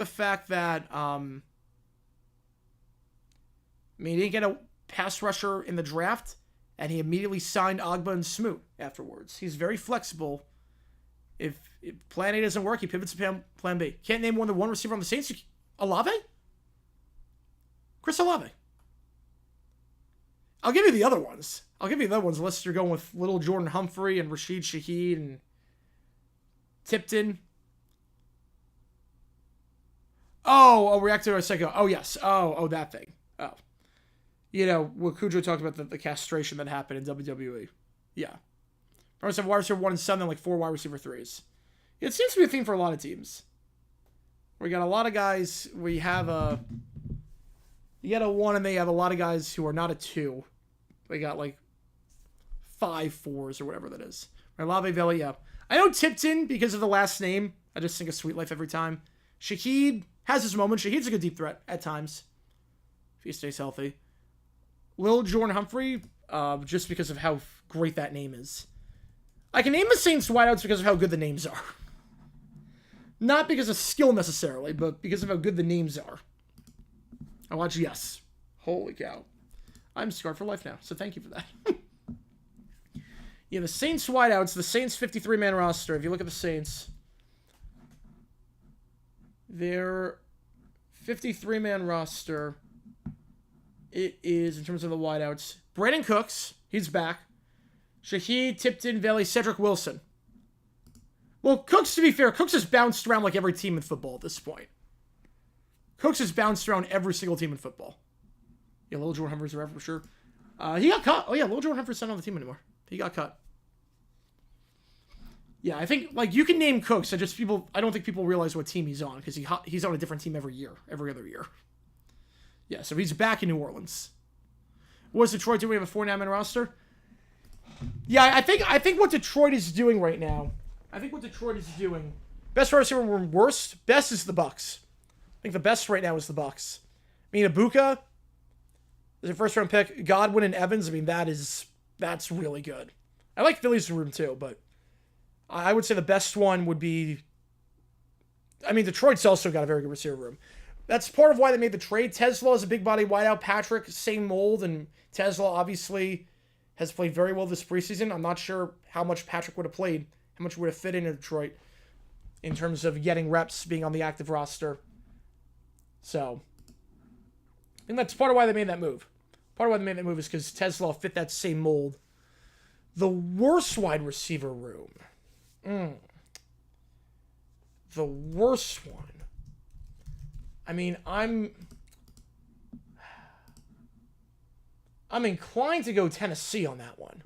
fact that, he didn't get a pass rusher in the draft, and he immediately signed Agba and Smoot afterwards. He's very flexible. If plan A doesn't work, he pivots to plan B. Can't name more than one receiver on the Saints. Olave? Chris Olave. I'll give you the other ones. Unless you're going with Little Jordan Humphrey and Rashid Shaheed and Tipton. Oh, react to a second. Oh, yes. Oh, that thing. Oh. You know, what Cujo talked about, the castration that happened in WWE. Yeah. First have wide receiver 1 and 7, then like 4 wide receiver 3s. It seems to be a theme for a lot of teams. We got a lot of guys, you get a 1 and they have a lot of guys who are not a 2. They got like 5 4s or whatever that is. Olave, Veli, yeah. I know Tipton because of the last name. I just think of Sweet Life every time. Shaheed has his moment. Shaheed's a good deep threat at times. If he stays healthy. Lil Jordan Humphrey, just because of how great that name is. I can name the Saints wideouts because of how good the names are. Not because of skill necessarily, but because of how good the names are. I watch, yes. Holy cow. I'm scarred for life now, so thank you for that. Yeah, the Saints wideouts, the Saints 53-man roster. If you look at the Saints, their 53-man roster, it is, in terms of the wideouts, Brandon Cooks, he's back. Shaheed, Tipton, Veli, Cedric Wilson. Well, Cooks, to be fair, Cooks has bounced around like every team in football at this point. Cooks has bounced around every single team in football. Yeah, Lil Jordan Humphrey's around for sure. He got cut. Oh, yeah, Lil Jordan Humphrey's not on the team anymore. He got cut. Yeah, I think, like, you can name Cooks. I don't think people realize what team he's on, because he's on a different team every other year. Yeah, so he's back in New Orleans. What does Detroit do? We have a 49-man roster? Yeah, I think what Detroit is doing right now, best wide receiver room, worst, best is the Bucks. I think the best right now is the Bucks. I mean, Ibuka is a first-round pick. Godwin and Evans, I mean, that's really good. I like Philly's room too, but I would say the best one would be... I mean, Detroit's also got a very good receiver room. That's part of why they made the trade. Tesla is a big body wideout. Patrick, same mold, and Tesla obviously has played very well this preseason. I'm not sure how much Patrick would have played, how much would have fit into Detroit in terms of getting reps, being on the active roster. So, I think that's part of why they made that move. Part of why they made that move is because Tesla fit that same mold. The worst wide receiver room. The worst one. I mean, I'm inclined to go Tennessee on that one.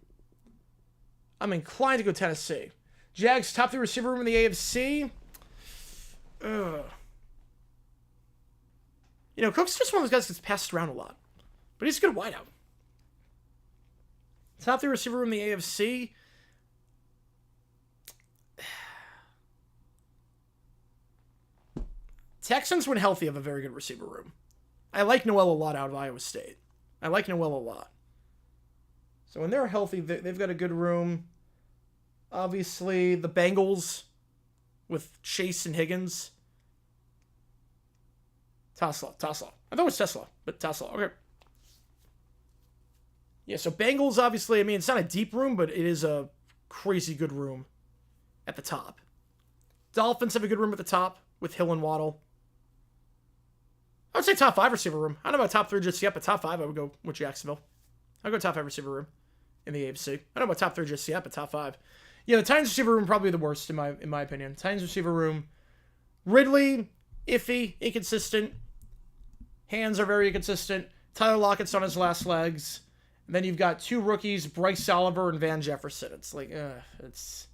Jags, top 3 receiver room in the AFC. You know, Cook's just one of those guys that gets passed around a lot. But he's a good wideout. Top 3 receiver room in the AFC. Texans, when healthy, have a very good receiver room. I like Noel a lot out of Iowa State. So when they're healthy, they've got a good room. Obviously, the Bengals with Chase and Higgins. Tesla. I thought it was Tesla, but Tesla. Okay. Yeah, so Bengals, obviously, I mean, it's not a deep room, but it is a crazy good room at the top. Dolphins have a good room at the top with Hill and Waddle. I would say top 5 receiver room. I don't know about top 3 just yet, but top 5, I would go with Jacksonville. I'd go top 5 receiver room in the AFC. I don't know about top 3 just yet, but top 5. Yeah, the Titans receiver room probably the worst in my opinion. Titans receiver room, Ridley, iffy, inconsistent. Hands are very inconsistent. Tyler Lockett's on his last legs. And then you've got 2 rookies, Bryce Oliver and Van Jefferson. It's like, it's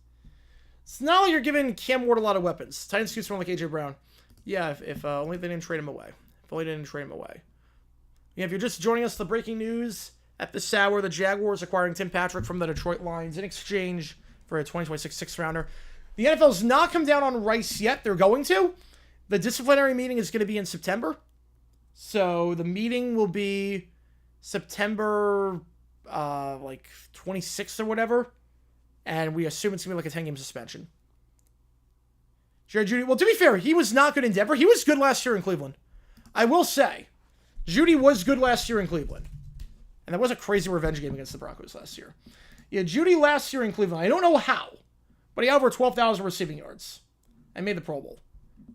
not like you're giving Cam Ward a lot of weapons. Titans keep someone like AJ Brown. Yeah, if only they didn't trade him away. If only they didn't trade him away. Yeah, if you're just joining us, the breaking news at this hour, the Jaguars acquiring Tim Patrick from the Detroit Lions in exchange for a 2026 sixth-rounder. The NFL's not come down on Rice yet. They're going to. The disciplinary meeting is going to be in September. So the meeting will be September 26th or whatever. And we assume it's going to be like a 10-game suspension. Jerry Jeudy, well, to be fair, he was not good in Denver. He was good last year in Cleveland. I will say, Jeudy was good last year in Cleveland. And that was a crazy revenge game against the Broncos last year. Yeah, Jeudy last year in Cleveland, I don't know how, but he had over 12,000 receiving yards. I made the Pro Bowl.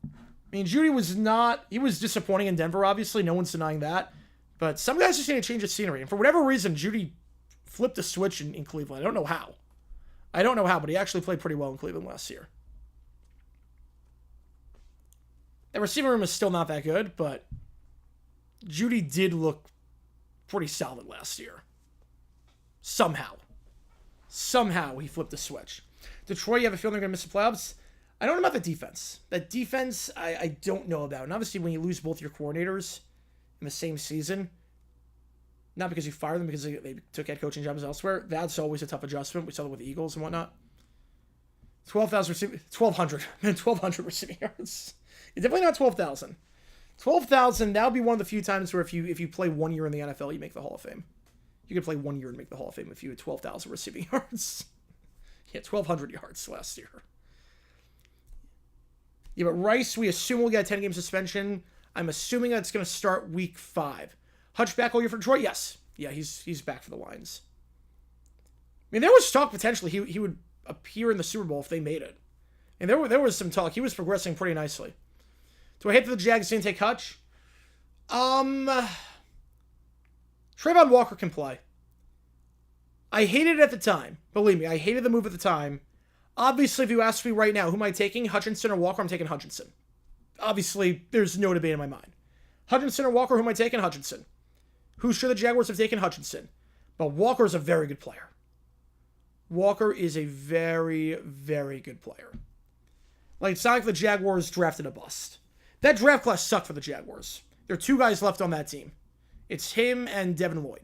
I mean, Jeudy he was disappointing in Denver, obviously. No one's denying that. But some guys just need to change the scenery. And for whatever reason, Jeudy flipped a switch in Cleveland. I don't know how, but he actually played pretty well in Cleveland last year. The receiving room is still not that good, but Jeudy did look pretty solid last year. Somehow he flipped the switch. Detroit, you have a feeling they're going to miss the playoffs? I don't know about the defense. That defense, I don't know about. And obviously, when you lose both your coordinators in the same season, not because you fired them, because they took head coaching jobs elsewhere, that's always a tough adjustment. We saw that with the Eagles and whatnot. 1,200 receiving yards. It's definitely not 12,000. 12,000, that would be one of the few times where if you play 1 year in the NFL, you make the Hall of Fame. You could play 1 year and make the Hall of Fame if you had 12,000 receiving yards. Yeah, 1,200 yards last year. Yeah, but Rice, we assume we'll get a 10-game suspension. I'm assuming that's going to start week 5. Hutch back all year for Detroit? Yes. Yeah, he's back for the Lions. I mean, there was talk potentially he would appear in the Super Bowl if they made it. And there was some talk. He was progressing pretty nicely. Do I hate that the Jags didn't take Hutch? Trayvon Walker can play. I hated it at the time. Believe me, I hated the move at the time. Obviously, if you ask me right now, who am I taking, Hutchinson or Walker, I'm taking Hutchinson. Obviously, there's no debate in my mind. Hutchinson or Walker, who am I taking? Hutchinson. Who should the Jaguars have taken? Hutchinson. But Walker is a very good player. Walker is a very, very good player. Like, it's not like the Jaguars drafted a bust. That draft class sucked for the Jaguars. There are 2 guys left on that team. It's him and Devin Lloyd.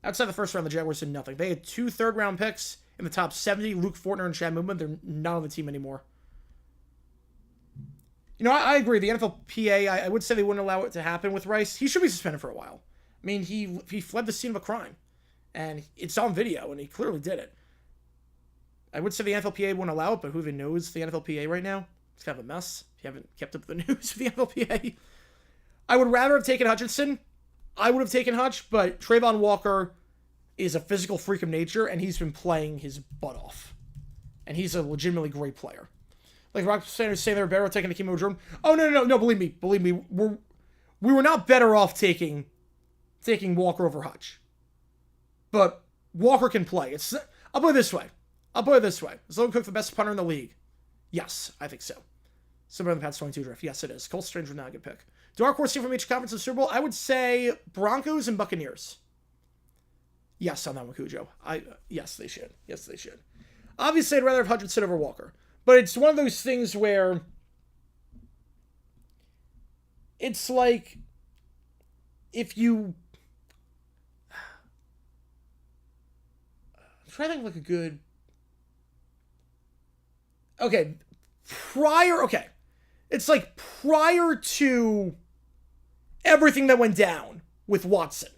Outside the first round, the Jaguars did nothing. They had 2 third-round picks in the top 70, Luke Fortner and Chad Muma. They're not on the team anymore. You know, I agree. The NFLPA, I would say they wouldn't allow it to happen with Rice. He should be suspended for a while. I mean, he fled the scene of a crime. And it's on video, and he clearly did it. I would say the NFLPA wouldn't allow it, but who even knows the NFLPA right now? It's kind of a mess. If you haven't kept up with the news of the NFLPA. I would rather have taken Hutchinson. I would have taken Hutch, but Trayvon Walker is a physical freak of nature, and he's been playing his butt off. And he's a legitimately great player. Like Rock Sanders saying they're better off taking Akeem Jordan. Oh, no, believe me. We were not better off taking Walker over Hutch. But Walker can play. I'll put it this way. Is Logan Cook the best punter in the league? Yes, I think so. Somewhere in the past 22 draft. Yes, it is. Cole Strange was not a good pick. Dark horse team from each conference in the Super Bowl? I would say Broncos and Buccaneers. Yes, on that one, Cujo. Yes, they should. Obviously, I'd rather have Hutchinson over Walker. But it's one of those things where it's like if you... I'm trying to think of like a good... Okay. It's like prior to everything that went down with Watson.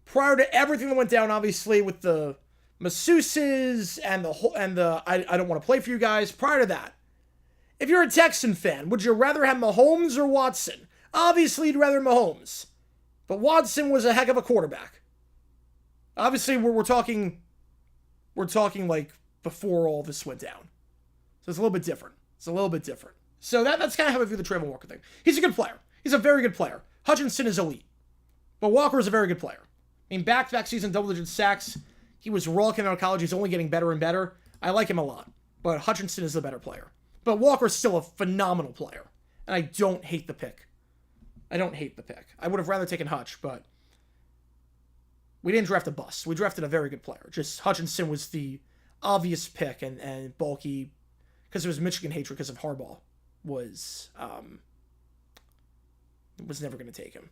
Prior to everything that went down, obviously, with the masseuses and the I don't want to play for you guys. Prior to that, if you're a Texan fan, would you rather have Mahomes or Watson? Obviously, you'd rather Mahomes. But Watson was a heck of a quarterback. Obviously, we're talking like before all this went down. So it's a little bit different. So that's kind of how I view the Trayvon Walker thing. He's a good player. He's a very good player. Hutchinson is elite. But Walker is a very good player. I mean, back-to-back season, double-digit sacks. He was rolling out of college. He's only getting better and better. I like him a lot. But Hutchinson is the better player. But Walker's still a phenomenal player. And I don't hate the pick. I would have rather taken Hutch, but we didn't draft a bust. We drafted a very good player. Just Hutchinson was the obvious pick, and bulky, because it was Michigan hatred because of Harbaugh, was never going to take him.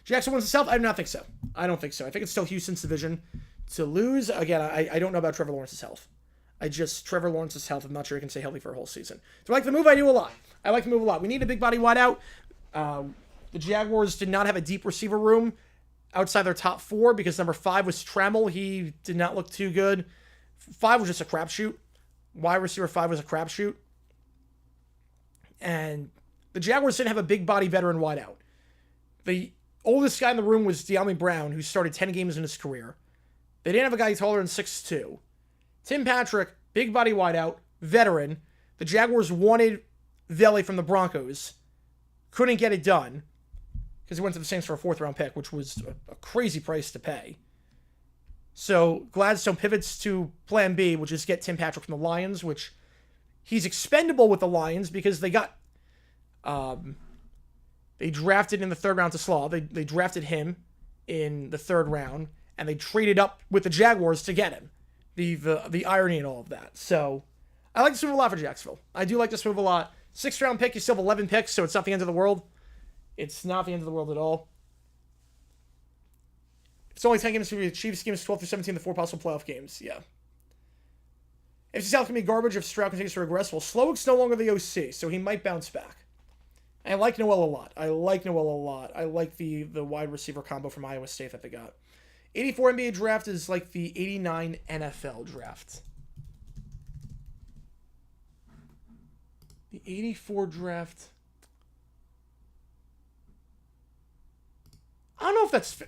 Jackson wins the South? I do not think so. I don't think so. I think it's still Houston's division to lose. Again, I don't know about Trevor Lawrence's health. Trevor Lawrence's health, I'm not sure he can stay healthy for a whole season. Do I like the move? I do a lot. I like the move a lot. We need a big body wide out. The Jaguars did not have a deep receiver room outside their top 4 because number 5 was Trammell. He did not look too good. 5 was just a crapshoot. Wide receiver 5 was a crapshoot. And the Jaguars didn't have a big body veteran wide out. The oldest guy in the room was De'Ami Brown, who started 10 games in his career. They didn't have a guy taller than 6'2". Tim Patrick, big body wideout, veteran. The Jaguars wanted Vele from the Broncos. Couldn't get it done because he went to the Saints for a 4th-round pick, which was a crazy price to pay. So Gladstone pivots to plan B, which is get Tim Patrick from the Lions, which he's expendable with the Lions because they got... they drafted in the 3rd round to Slaw. They drafted him in the 3rd round, and they traded up with the Jaguars to get him. The irony in all of that. So I like this move a lot for Jacksonville. I do like this move a lot. 6th-round pick, you still have 11 picks, so it's not the end of the world. It's not the end of the world at all. It's only 10 games for the Chiefs games, 12 through 17, the 4 possible playoff games. Yeah. If South can be garbage if Stroud continues to regress, well, Slowick's no longer the OC, so he might bounce back. I like Noel a lot. I like the wide receiver combo from Iowa State that they got. 84 NBA draft is like the 89 NFL draft. The 84 draft. I don't know if that's...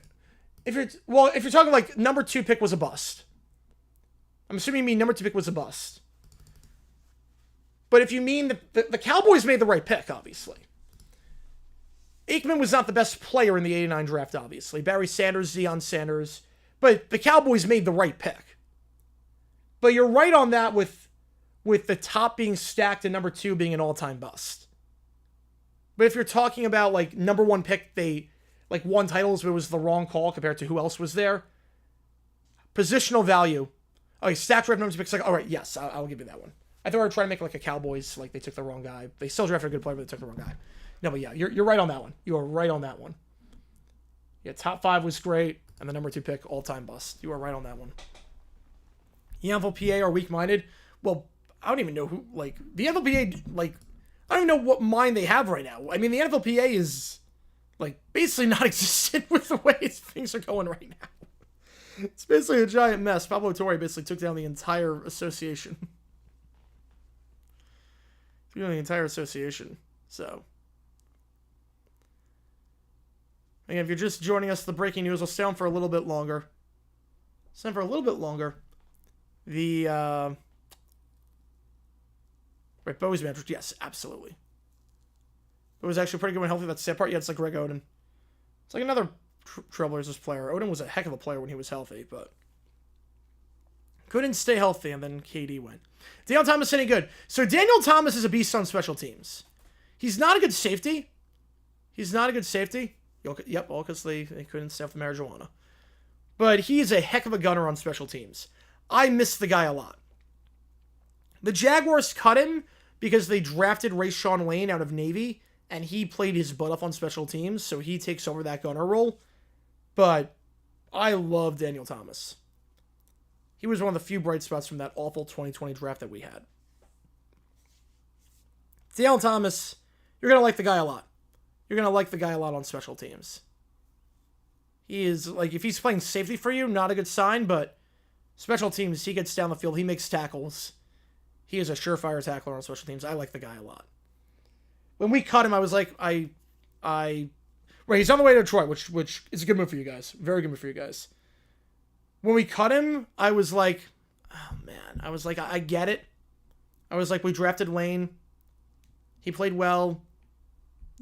If you're talking like number 2 pick was a bust. I'm assuming you mean number 2 pick was a bust. But if you mean the Cowboys made the right pick, obviously. Aikman was not the best player in the 89 draft, obviously. Barry Sanders, Deion Sanders. But the Cowboys made the right pick. But you're right on that with the top being stacked and number 2 being an all-time bust. But if you're talking about, like, number 1 pick, they, like, won titles, but it was the wrong call compared to who else was there. Positional value. Okay, stacked draft number 2 picks, like, all right, yes, I'll give you that one. I thought we were trying to make, like, a Cowboys, like, they took the wrong guy. They still drafted a good player, but they took the wrong guy. No, but yeah, you're right on that one. You are right on that one. Yeah, top 5 was great, and the number 2 pick, all-time bust. You are right on that one. The NFLPA are weak-minded. Well, I don't even know who, like, the NFLPA, like, I don't even know what mind they have right now. I mean, the NFLPA is, like, basically non-existent with the way things are going right now. It's basically a giant mess. Pablo Torre basically took down the entire association. So... And if you're just joining us, the breaking news will stay on for a little bit longer. The, right, Bowie's match, yes, absolutely. It was actually pretty good when healthy. That's the sad part. Yeah, it's like Greg Oden. It's like another Trailblazers player. Oden was a heck of a player when he was healthy, but couldn't stay healthy, and then KD went. Daniel Thomas any good? So Daniel Thomas is a beast on special teams. He's not a good safety. Yep, all because they couldn't stay off the marijuana. But he's a heck of a gunner on special teams. I miss the guy a lot. The Jaguars cut him because they drafted Rayshawn Lane out of Navy, and he played his butt off on special teams, so he takes over that gunner role. But I love Daniel Thomas. He was one of the few bright spots from that awful 2020 draft that we had. Daniel Thomas, you're going to like the guy a lot. You're going to like the guy a lot on special teams. He is, like, if he's playing safety for you, not a good sign, but special teams, he gets down the field, he makes tackles. He is a surefire tackler on special teams. I like the guy a lot. When we cut him, I was like, right, he's on the way to Detroit, which is a good move for you guys. Very good move for you guys. when we cut him, I was like, oh man, I was like, I get it. I was like, we drafted Lane. He played well.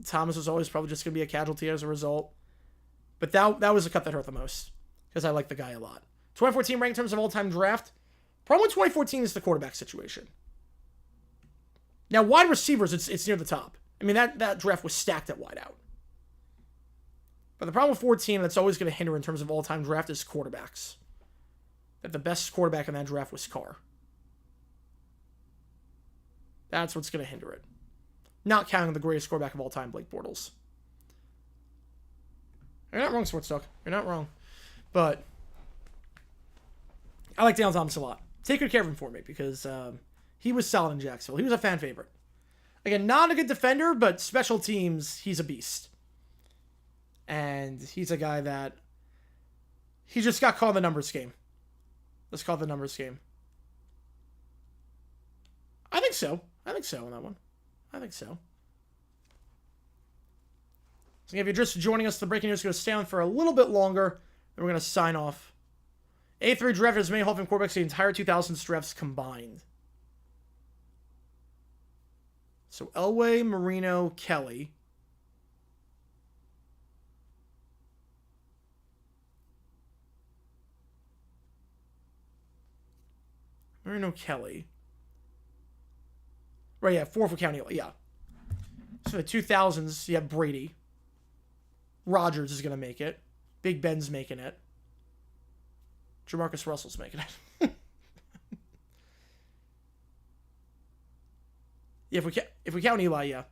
Thomas was always probably just going to be a casualty as a result. But that was the cut that hurt the most, because I like the guy a lot. 2014 ranked in terms of all-time draft. Problem with 2014 is the quarterback situation. Now, wide receivers, it's near the top. I mean, that draft was stacked at wideout. But the problem with 14 that's always going to hinder in terms of all-time draft is quarterbacks. That the best quarterback in that draft was Carr. That's what's going to hinder it. Not counting the greatest quarterback of all time, Blake Bortles. You're not wrong, Sports Talk. You're not wrong. But I like Daniel Thomas a lot. Take good care of him for me, because he was solid in Jacksonville. He was a fan favorite. Again, not a good defender, but special teams, he's a beast. And he's a guy that he just got caught in the numbers game. Let's call it the numbers game. I think so. I think so on that one. I think so. So if you're just joining us, the breaking news is going to stay on for a little bit longer. Then we're going to sign off. A3 drafted as many Hall of Fame quarterbacks the entire 2000s drafts combined. So Elway, Marino, Kelly. Marino, Kelly. Right, yeah, 4 for County. Yeah. So the 2000s, you have Brady. Rodgers is going to make it. Big Ben's making it. Jamarcus Russell's making it. Yeah, if we count Eli, yeah.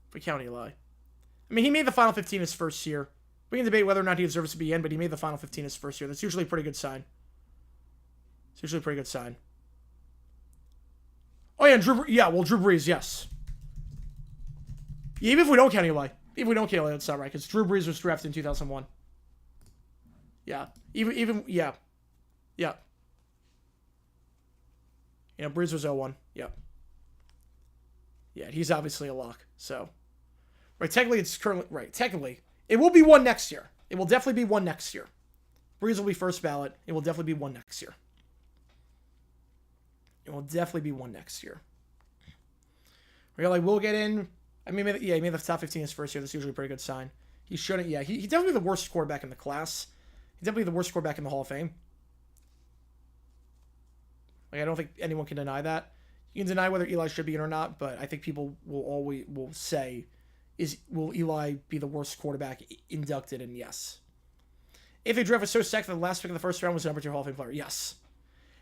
If we count Eli. I mean, he made the final 15 his first year. We can debate whether or not he deserves to be in, but he made the final 15 his first year. That's usually a pretty good sign. It's usually a pretty good sign. Oh, yeah, Drew Brees, yes. Yeah, even if we don't count Eli. If we don't count Eli, that's not right, because Drew Brees was drafted in 2001. Yeah. Yeah. Yeah. You know, Brees was 01. Yep. Yeah, he's obviously a lock, so. Right, technically, it will be one next year. It will definitely be one next year. Brees will be first ballot. It will definitely be one next year. It will definitely be one next year. We'll get in. I mean, he made the top 15 his first year. That's usually a pretty good sign. He shouldn't, yeah. He's definitely the worst quarterback in the class. He's definitely the worst quarterback in the Hall of Fame. Like, I don't think anyone can deny that. You can deny whether Eli should be in or not, but I think people will say, will Eli be the worst quarterback inducted? And yes. If a draft was so stacked that the last pick of the first round was the number 2 Hall of Fame player, yes.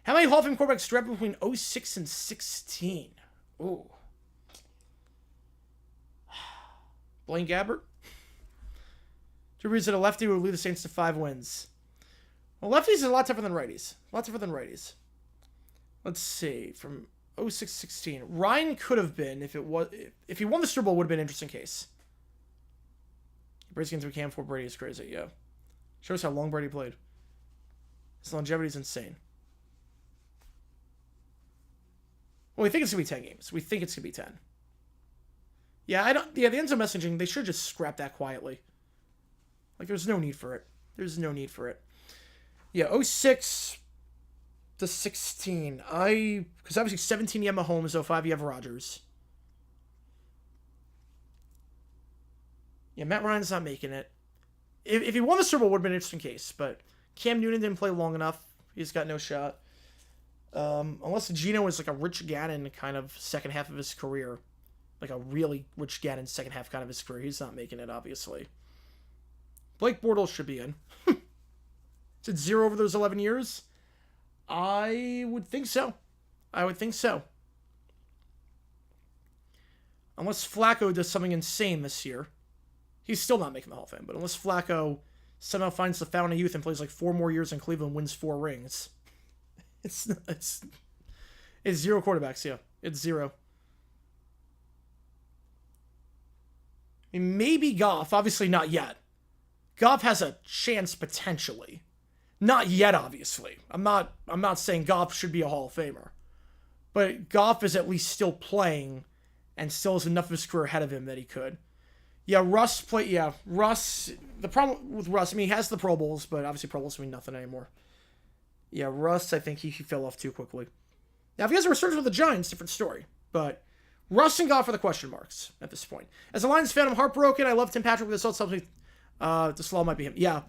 How many Hall of Fame quarterbacks drafted between 06 and 16? Ooh. Blaine Gabbert? Drew Brees at a lefty would lead the Saints to 5 wins. Well, lefties is a lot tougher than righties. A lot tougher than righties. Let's see. From 06-16. Ryan could have been, if he won the Super Bowl, would have been an interesting case. Brady's getting to a Cam for Brady is crazy, yeah. Shows how long Brady played. His longevity is insane. Well, we think it's going to be 10 games. We think it's going to be 10. Yeah, the end zone messaging, they should just scrap that quietly. Like, there's no need for it. There's no need for it. Yeah, 06 to 16. Because obviously 17 you have Mahomes, 05 you have Rodgers. Yeah, Matt Ryan's not making it. If he won the Super Bowl, it would have been an interesting case. But Cam Newton didn't play long enough. He's got no shot. Unless Geno is like a Rich Gannon kind of second half of his career. Like a really Rich Gannon second half kind of his career. He's not making it, obviously. Blake Bortles should be in. Is it 0 over those 11 years? I would think so. I would think so. Unless Flacco does something insane this year. He's still not making the Hall of Fame, but unless Flacco somehow finds the fountain of youth and plays like 4 more years in Cleveland and wins 4 rings. It's 0 quarterbacks, yeah. It's 0. I mean, maybe Goff, obviously not yet. Goff has a chance potentially. Not yet, obviously. I'm not saying Goff should be a Hall of Famer. But Goff is at least still playing and still has enough of his career ahead of him that he could. Yeah, Russ, the problem with Russ, I mean, he has the Pro Bowls, but obviously Pro Bowls mean nothing anymore. Yeah, Russ, I think he fell off too quickly. Now, if he has a resurgence with the Giants, different story. But Russ and Goff are the question marks at this point. As a Lions fan, I'm heartbroken. I love Tim Patrick with this. Something the slaw might be him. Yeah,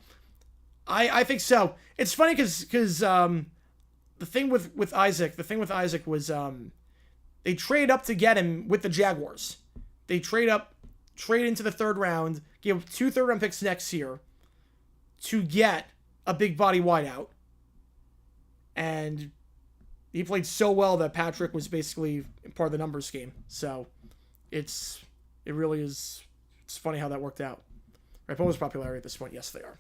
I think so. It's funny because the thing with Isaac was they trade up to get him with the Jaguars. They trade into the third round, give 2 third-round picks next year to get a big body wideout. And he played so well that Patrick was basically part of the numbers game. So it really is. It's funny how that worked out. Right, Bo's popularity at this point, yes, they are.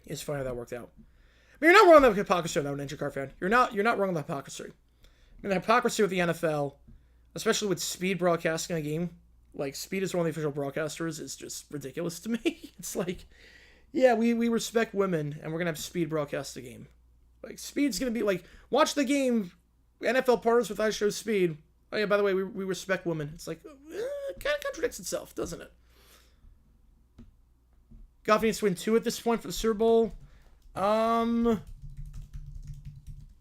It's funny how that worked out. I mean, you're not wrong on the hypocrisy, though, Ninja Car fan. You're not wrong on the hypocrisy. I mean, the hypocrisy with the NFL, especially with Speed broadcasting a game, like Speed is one of the official broadcasters, is just ridiculous to me. It's like, yeah, we respect women, and we're gonna have Speed broadcast the game. Like, Speed's going to be like, watch the game, NFL partners with iShow Speed. Oh, yeah, by the way, we respect women. It's like, it kind of contradicts itself, doesn't it? Goff needs to win 2 at this point for the Super Bowl.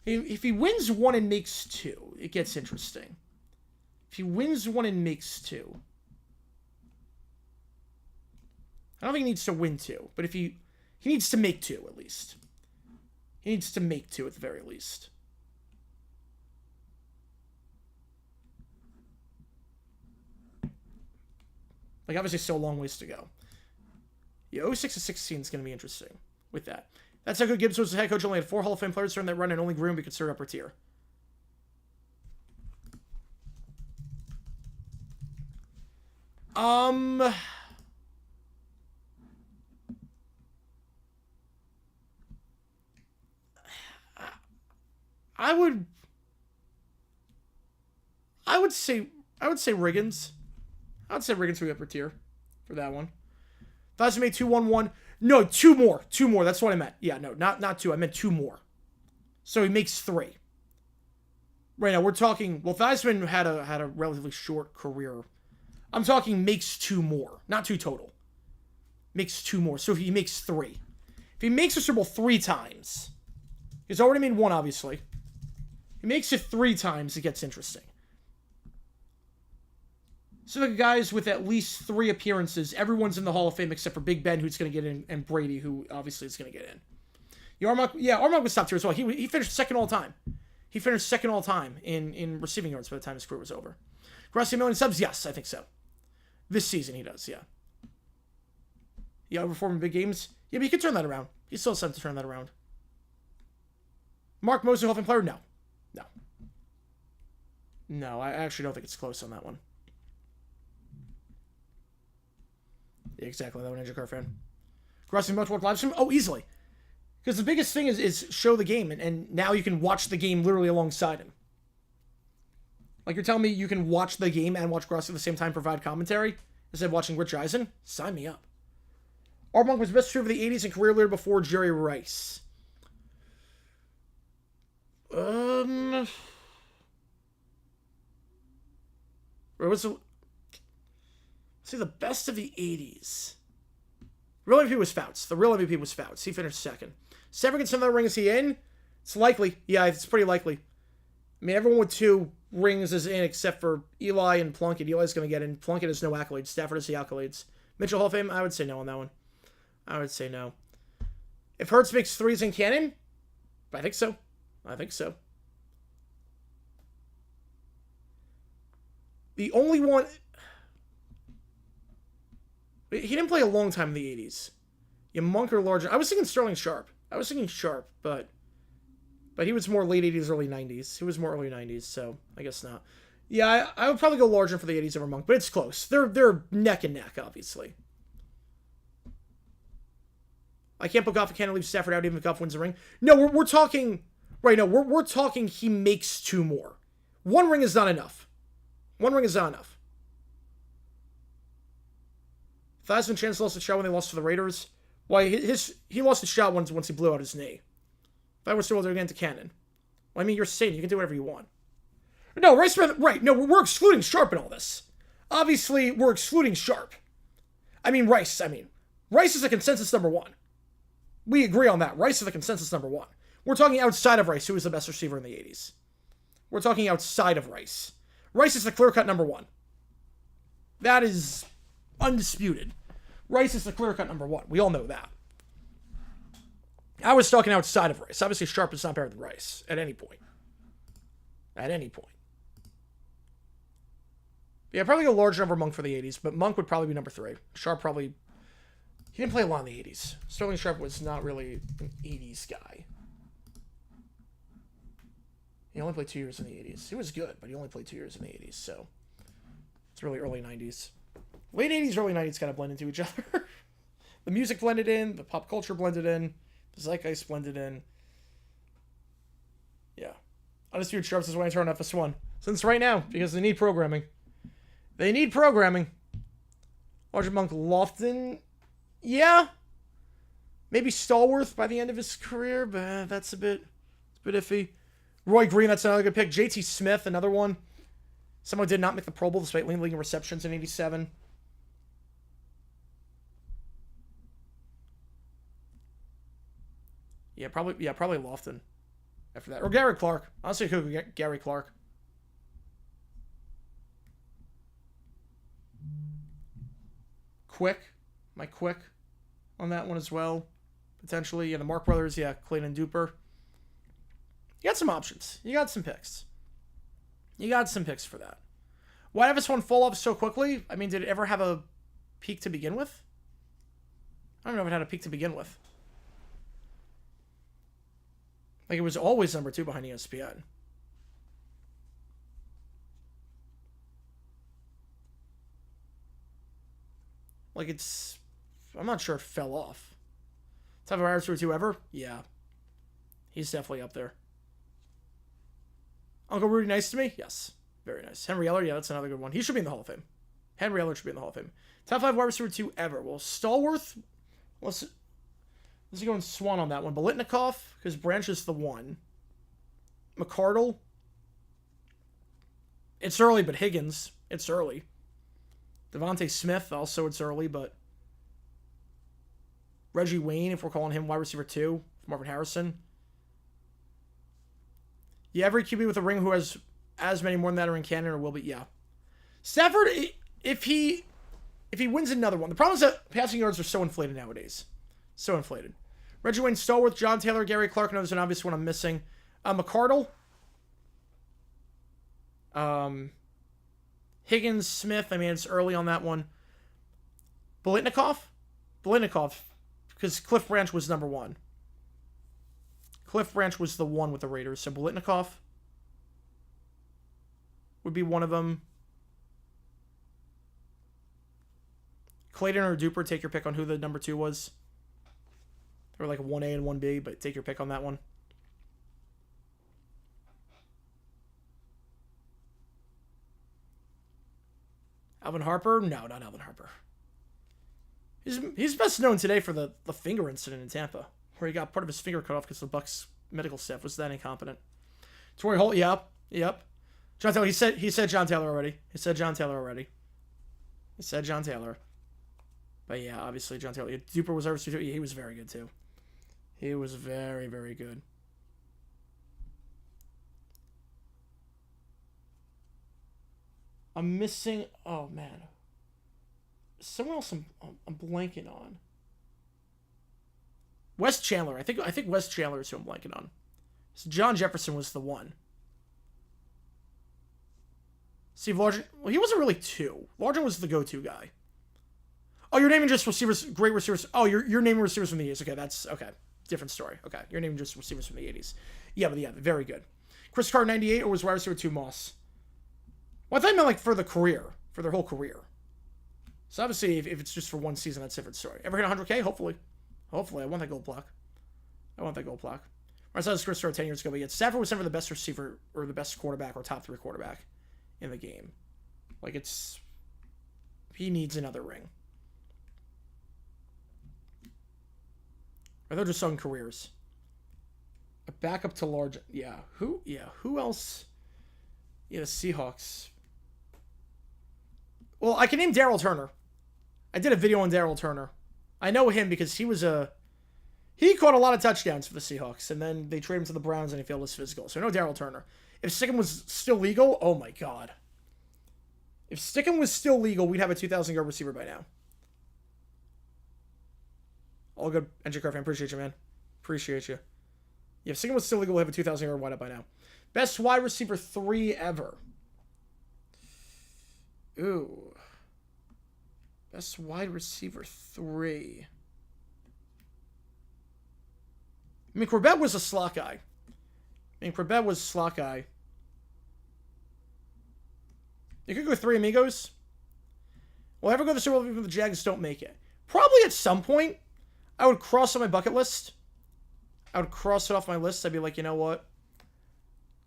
If he wins 1 and makes 2, it gets interesting. If he wins 1 and makes 2. I don't think he needs to win 2, but if he needs to make 2 at least. He needs to make 2 at the very least. Like, obviously, still a long ways to go. Yeah, 06 to 16 is going to be interesting with that. That's how good Gibbs was as head coach. Only had 4 Hall of Fame players during that run, and only Green be considered upper tier. I would say Riggins. I would say Riggins would be upper tier for that one. Theismann made 2-1-1. No, 2 more. 2 more. That's what I meant. Yeah, no, not 2. I meant 2 more. So he makes 3. Right now we're talking. Well, Theismann had a relatively short career. I'm talking makes 2 more, not 2 total. Makes 2 more. So he makes 3. If he makes a Super Bowl 3 times, he's already made 1, obviously. He makes it 3 times, it gets interesting. So the guys with at least 3 appearances, everyone's in the Hall of Fame except for Big Ben, who's going to get in, and Brady, who obviously is going to get in. Armagh was top tier as well. He finished second all time. He finished second all time in receiving yards by the time his career was over. Crossing 1 million subs? Yes, I think so. This season he does, yeah. Yeah, overperforming big games? Yeah, but he could turn that around. He still has time to turn that around. Mark Mosley, Hall of Fame player? No. No, I actually don't think it's close on that one. Yeah, exactly. That one, Ninja Car fan. Crossing much more live stream? Oh, easily. Because the biggest thing is show the game, and now you can watch the game literally alongside him. Like, you're telling me you can watch the game and watch Grossi at the same time, provide commentary, instead of watching Rich Eisen? Sign me up. Armagh was best receiver of the 80s and career leader before Jerry Rice. Where was the... See, the best of the 80s. The real MVP was Fouts. He finished second. Sever gets another ring. Is he in? It's likely. Yeah, it's pretty likely. I mean, everyone with 2 rings is in except for Eli and Plunkett. Eli's going to get in. Plunkett has no accolades. Stafford has the accolades. Mitchell Hall of Fame? I would say no on that one. I would say no. If Hurts makes 3s in canon? I think so. The only one... He didn't play a long time in the 80s. Yeah, Monk or Larger. I was thinking Sterling Sharp. but he was more late 80s, early 90s. He was more early 90s, so I guess not. Yeah, I would probably go Larger for the 80s over Monk, but it's close. They're neck and neck, obviously. I can't put Goff and can't leave Stafford out even if Goff wins a ring. No, we're talking... Right, no, we're talking he makes 2 more. 1 ring is not enough. Theismann chance lost the shot when they lost to the Raiders. Why, he lost the shot once he blew out his knee. That was still again to Cannon. Well, I mean, you're saying you can do whatever you want. No, right. No, we're excluding Sharp in all this. Obviously, we're excluding Sharp. Rice is a consensus number 1. We agree on that. Rice is the consensus number one. We're talking outside of Rice. Who was the best receiver in the 80s? We're talking outside of Rice. Rice is the clear-cut number one. That is undisputed. Rice is the clear-cut number one. We all know that. I was talking outside of Rice. Obviously, Sharp is not better than Rice at any point. At any point. Yeah, probably a large number Monk for the 80s, but Monk would probably be number 3. Sharp probably... He didn't play a lot in the 80s. Sterling Sharp was not really an 80s guy. He only played 2 years in the 80s. He was good, but he only played 2 years in the 80s, so... It's really early 90s. Late 80s, early 90s kind of blend into each other. The music blended in, the pop culture blended in, the zeitgeist blended in. Yeah. Undisputed Sharps is why I turn on FS1. Since right now, because they need programming. They need programming. Larger Monk Lofton. Yeah. Maybe Stallworth by the end of his career, but that's a bit iffy. Roy Green, that's another good pick. JT Smith, another one. Someone did not make the Pro Bowl despite leading receptions in 87. Yeah, probably Lofton after that. Or Gary Clark. Honestly, who could get Gary Clark? Quick. Mike Quick on that one as well. Potentially. Yeah, the Mark Brothers. Yeah, Clayton Duper. You got some options. You got some picks. You got some picks for that. Why have this one fall off so quickly? I mean, did it ever have a peak to begin with? I don't know if it had a peak to begin with. Like, it was always number 2 behind ESPN. Like, it's... I'm not sure it fell off. Top of wide receiver 2 ever? Yeah. He's definitely up there. Uncle Rudy nice to me? Yes. Very nice. Henry Eller? Yeah, that's another good one. He should be in the Hall of Fame. Henry Eller should be in the Hall of Fame. Top 5 wide receiver 2 ever. Well, Stallworth... Let's go and Swan on that one. Bolitnikov, because Branch is the 1. McCardle. It's early, but Higgins. It's early. Devontae Smith, also it's early, but... Reggie Wayne, if we're calling him wide receiver 2. Marvin Harrison. Yeah, every QB with a ring who has as many more than that are in Canada or will be, yeah. Stafford, if he wins another one, the problem is that passing yards are so inflated nowadays. So inflated. Reggie Wayne, Stallworth, John Taylor, Gary Clark. No, there's an obvious one I'm missing. McCardle. Higgins, Smith. I mean, it's early on that one. Bolitnikov, because Cliff Branch was number 1. Cliff Branch was the 1 with the Raiders, so Bolitnikov would be one of them. Clayton or Duper, take your pick on who the number 2 was. They were like 1A and 1B, but take your pick on that one. Alvin Harper? No, not Alvin Harper. He's best known today for the finger incident in Tampa, where he got part of his finger cut off because the Bucs medical staff was that incompetent. Torrey Holt, yep. John Taylor, he said John Taylor already. But yeah, obviously John Taylor. Duper was over. He was very good too. He was very, very good. I'm missing. Oh man, someone else I'm blanking on. Wes Chandler. I think Wes Chandler is who I'm blanking on. So John Jefferson was the 1. Steve Largent. Well, he wasn't really 2. Largent was the go-to guy. Oh, you're naming just receivers, great receivers. Oh, you're naming receivers from the 80s. Okay, that's okay. Different story. Okay, you're naming just receivers from the 80s. Yeah, but yeah, very good. Chris Carr 98 or was wide receiver 2 Moss? Well, I thought you meant like for the career, for their whole career. So obviously, if it's just for one season, that's a different story. Ever hit 100K? Hopefully, I want that gold plaque. I saw this Chris Carr 10 years ago, but yet Stafford was never the best receiver or the best quarterback or top 3 quarterback in the game. Like he needs another ring. Or they're just on careers. A backup to large. Yeah. Who else? Yeah, the Seahawks. Well, I can name Darryl Turner. I did a video on Darryl Turner. I know him because he was He caught a lot of touchdowns for the Seahawks, and then they traded him to the Browns, and he failed his physical. So no Darryl Turner. If Stickum was still legal, oh my god. If Stickum was still legal, we'd have a 2,000-yard receiver by now. All good, NJ Car fan. Appreciate you, man. Appreciate you. Yeah, if Stickum was still legal, we'd have a 2,000-yard wideout by now. Best wide receiver 3 ever. Ooh. Best wide receiver 3. I mean, Corbett was a slot guy. You could go 3 amigos. Will I ever go to the Super Bowl even if the Jags don't make it? Probably at some point. I would cross on my bucket list. I would cross it off my list. I'd be like, you know what?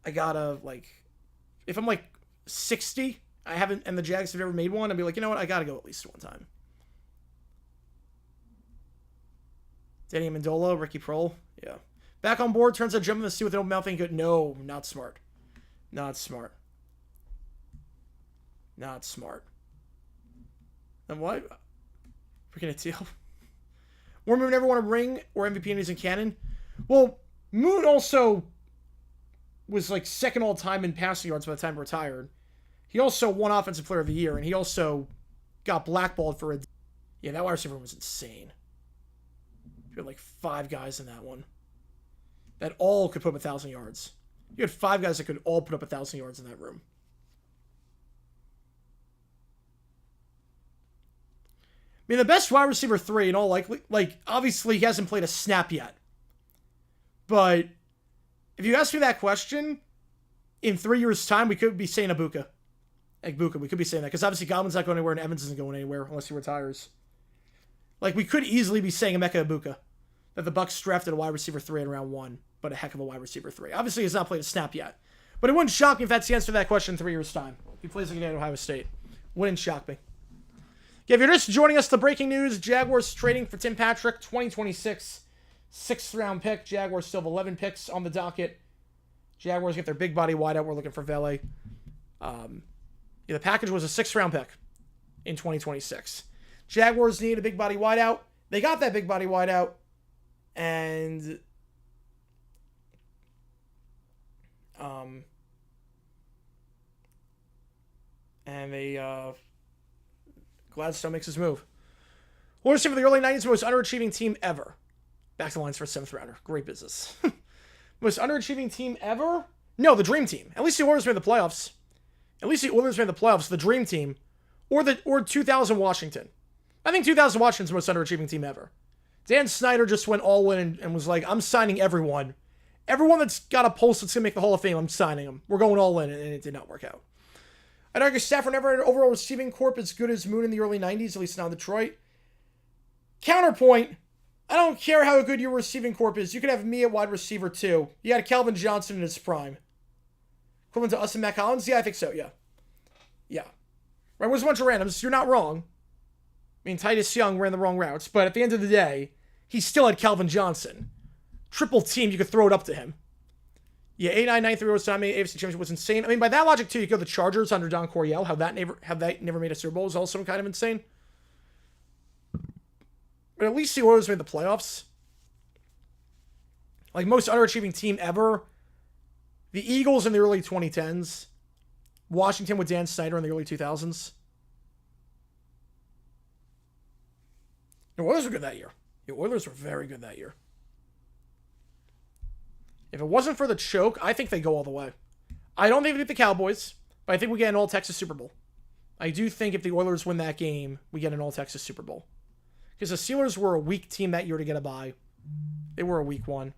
I gotta, like, if I'm like 60, and the Jags have never made one, I'd be like, you know what? I gotta go at least one time. Danny Amendola, Ricky Prohl. Yeah. Back on board, turns out jumping the sea with an open mouth ain't good. No, not smart. Not smart. Not smart. And what? Freaking a deal. War Moon never won a ring or MVP and he's in canon. Well, Moon also was like second all time in passing yards by the time he retired. He also won Offensive Player of the Year, and he also got blackballed for a... Yeah, that wide receiver was insane. You had like 5 guys in that one that all could put up 1,000 yards. You had 5 guys that could all put up 1,000 yards in that room. I mean, the best wide receiver 3 in all likely... Like, obviously, he hasn't played a snap yet. But if you ask me that question, in 3 years' time, we could be saying Egbuka. We could be saying that. Because obviously, Godwin's not going anywhere and Evans isn't going anywhere unless he retires. Like, we could easily be saying Emeka Egbuka. That the Bucs drafted a wide receiver 3 in round 1. But a heck of a wide receiver 3. Obviously, he's not played a snap yet. But it wouldn't shock me if that's the answer to that question in 3 years' time. If he plays again at Ohio State. Wouldn't shock me. Yeah, if you're just joining us, the breaking news, Jaguars trading for Tim Patrick, 2026 6th round pick. Jaguars still have 11 picks on the docket. Jaguars get their big body wideout. We're looking for Vele. The package was a 6th round pick in 2026. Jaguars need a big body wideout. They got that big body wideout. And Gladstone makes his move. Oilers team for the early 90s, most underachieving team ever. Back to the lines for a 7th rounder. Great business. Most underachieving team ever? No, the Dream Team. At least the Oilers made the playoffs. The Dream Team. Or 2000 Washington. I think 2000 Washington's the most underachieving team ever. Dan Snyder just went all in and was like, I'm signing everyone. Everyone that's got a pulse that's going to make the Hall of Fame, I'm signing them. We're going all in, and it did not work out. I'd argue Stafford never had an overall receiving corp as good as Moon in the early 90s, at least now in Detroit. Counterpoint, I don't care how good your receiving corp is. You could have me at wide receiver, too. You got a Calvin Johnson in his prime. Equivalent to us and Matt Collins? Yeah, I think so, yeah. Yeah. Right, it was a bunch of randoms. You're not wrong. I mean, Titus Young ran the wrong routes, but at the end of the day, he still had Calvin Johnson. Triple team, you could throw it up to him. Yeah, 89-93 was time. AFC Championship was insane. I mean, by that logic, too, you go the Chargers under Don Coryell. How that never made a Super Bowl is also kind of insane. But at least the Oilers made the playoffs. Like, most underachieving team ever. The Eagles in the early 2010s. Washington with Dan Snyder in the early 2000s. The Oilers were good that year. The Oilers were very good that year. If it wasn't for the choke, I think they go all the way. I don't think they beat the Cowboys, but I think we get an All-Texas Super Bowl. I do think if the Oilers win that game, we get an All-Texas Super Bowl. Because the Steelers were a weak team that year to get a bye. They were a weak one.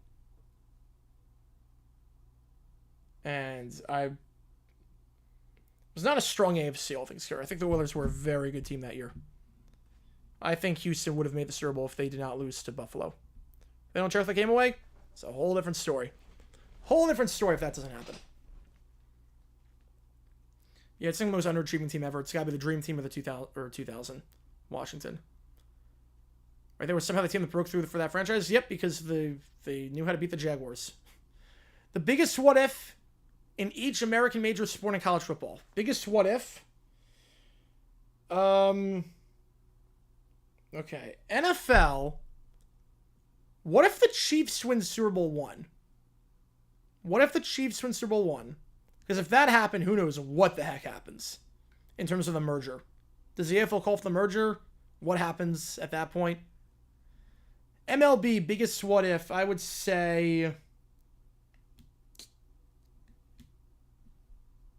And I was not a strong AFC, all things here. I think the Oilers were a very good team that year. I think Houston would have made the Super Bowl if they did not lose to Buffalo. If they don't trade the game away, it's a whole different story. Whole different story if that doesn't happen. Yeah, it's the most underachieving team ever. It's got to be the Dream Team of the 2000 Washington. Right, there was somehow the team that broke through for that franchise. Yep, because they knew how to beat the Jaguars. The biggest what if in each American major sport in college football. Biggest what if. Okay, NFL What if the Chiefs win Super Bowl 1? What if the Chiefs win Super Bowl 1? Because if that happened, who knows what the heck happens in terms of the merger. Does the AFL call for the merger? What happens at that point? MLB, biggest what if, I would say...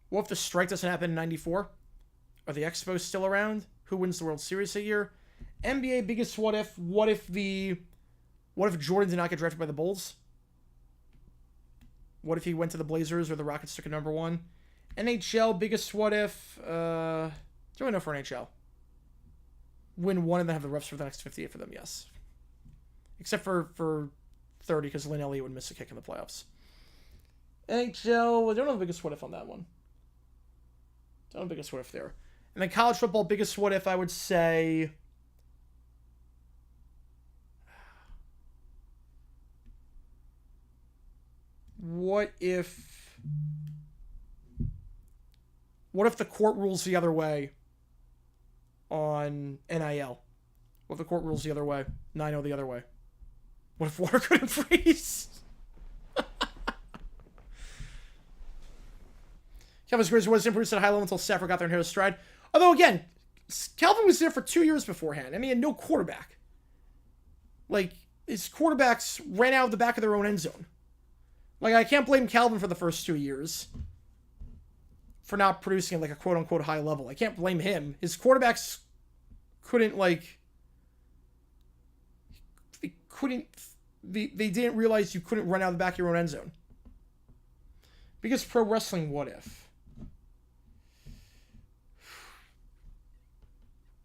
What if the strike doesn't happen in 94? Are the Expos still around? Who wins the World Series a year? NBA, biggest what if. What if Jordan did not get drafted by the Bulls? What if he went to the Blazers or the Rockets took a number 1? NHL, biggest what if. Do I know for NHL? Win 1 and then have the refs for the next 58 for them, yes. Except for 30 because Lynn Elliott would miss a kick in the playoffs. NHL, I don't know the biggest what if on that one. Don't know the biggest what if there. And then college football, biggest what if, I would say... What if the court rules the other way on NIL? What if the court rules the other way? 9-0 the other way. What if water couldn't freeze? Calvin's Grizz was improved at a high level until Stafford got there and hit his stride. Although, again, Calvin was there for 2 years beforehand. I mean, he had no quarterback. Like, his quarterbacks ran out of the back of their own end zone. Like, I can't blame Calvin for the first 2 years for not producing at, like, a quote-unquote high level. I can't blame him. His quarterbacks couldn't, like... They didn't realize you couldn't run out of the back of your own end zone. Because pro wrestling, what if?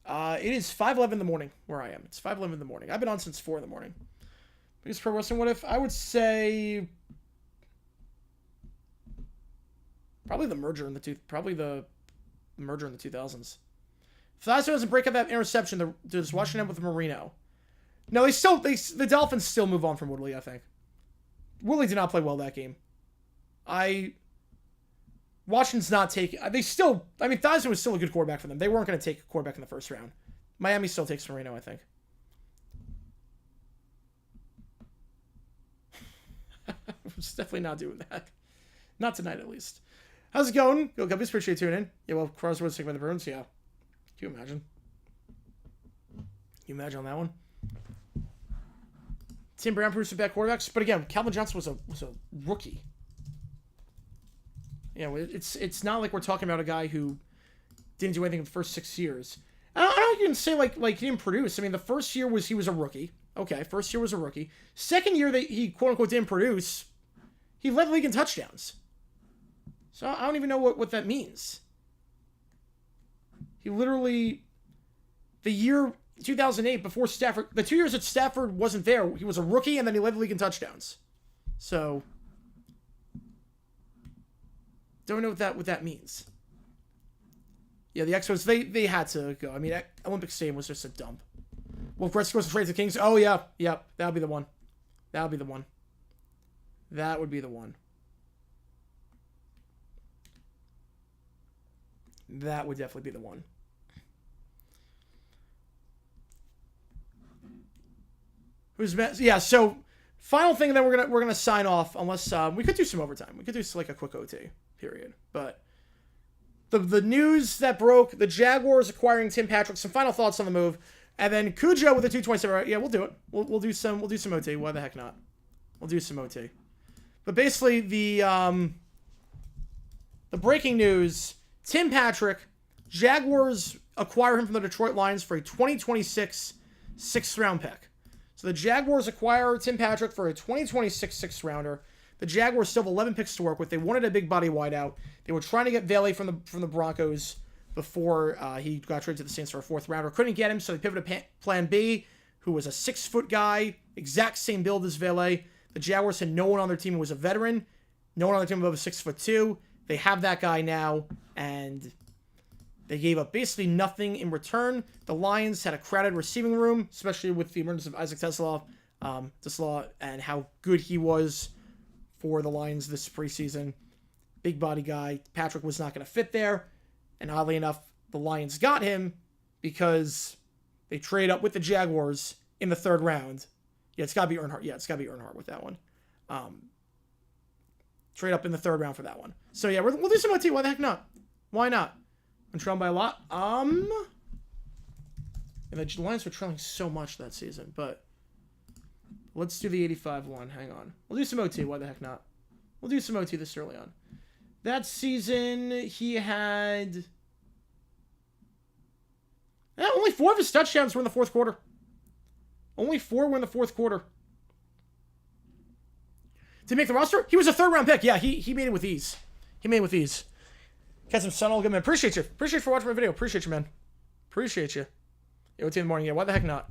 It is 5:11 in the morning where I am. It's 5:11 in the morning. I've been on since 4 in the morning. Because pro wrestling, what if? I would say probably the merger in the merger in the 2000s. If Thiago doesn't break up that interception, does Washington end with Marino? No, the Dolphins still move on from Woodley, I think. Woodley did not play well that game. Washington's not taking... Thiago was still a good quarterback for them. They weren't going to take a quarterback in the first round. Miami still takes Marino, I think. It's definitely not doing that. Not tonight, at least. How's it going? Go Guppies, appreciate you tuning in. Yeah, well, Crossroads taken by the Bruins, yeah. Can you imagine? Can you imagine on that one? Tim Brown produced some bad quarterbacks, but again, Calvin Johnson was a rookie. You know, it's not like we're talking about a guy who didn't do anything in the first 6 years. I don't even say like he didn't produce. I mean, the first year he was a rookie. Okay, first year was a rookie. Second year that he quote unquote didn't produce, he led the league in touchdowns. So I don't even know what that means. He literally, the year 2008 before Stafford, the 2 years that Stafford wasn't there, he was a rookie and then he led the league in touchdowns. So don't know what that means. Yeah, the Expos, they had to go. I mean, Olympic Stadium was just a dump. Well, Gretzky goes to trade the Kings. Oh, yeah. That would be the one. That would be the one. That would be the one. That would definitely be the one. Who's best? Yeah, so final thing, and then we're gonna sign off. Unless we could do some overtime. We could do like a quick OT period. But the news that broke: the Jaguars acquiring Tim Patrick. Some final thoughts on the move, and then Cujo with the 227. Yeah, we'll do it. We'll do some OT. Why the heck not? We'll do some OT. But basically, the breaking news: Tim Patrick, Jaguars acquire him from the Detroit Lions for a 2026 6th-round pick. So the Jaguars acquire Tim Patrick for a 2026 6th-rounder. The Jaguars still have 11 picks to work with. They wanted a big body wideout. They were trying to get Vele from the Broncos before he got traded to the Saints for a 4th-rounder. Couldn't get him, so they pivoted to Plan B, who was a 6-foot guy, exact same build as Vele. The Jaguars had no one on their team who was a veteran. No one on their team above a 6'2". They have that guy now, and they gave up basically nothing in return. The Lions had a crowded receiving room, especially with the emergence of Isaac Tesla and how good he was for the Lions this preseason. Big body guy. Patrick was not going to fit there, and oddly enough, the Lions got him because they traded up with the Jaguars in the 3rd round Yeah, it's got to be Earnhardt. Yeah, it's got to be Earnhardt with that one. Trade up in the 3rd round for that one. So yeah, we'll do some OT. Why the heck not? Why not? I'm trailing by a lot. And the Lions were trailing so much that season, but let's do the 85 one. Hang on. We'll do some OT. Why the heck not? We'll do some OT this early on. That season, he had... Yeah, only 4 of his touchdowns were in the 4th quarter. Only 4 were in the 4th quarter. To make the roster, he was a 3rd round pick. Yeah, he made it with ease. He made it with ease. Got some sun all good, man. Appreciate you. Appreciate you for watching my video. Appreciate you, man. Appreciate you. OT in the morning. Yeah, why the heck not?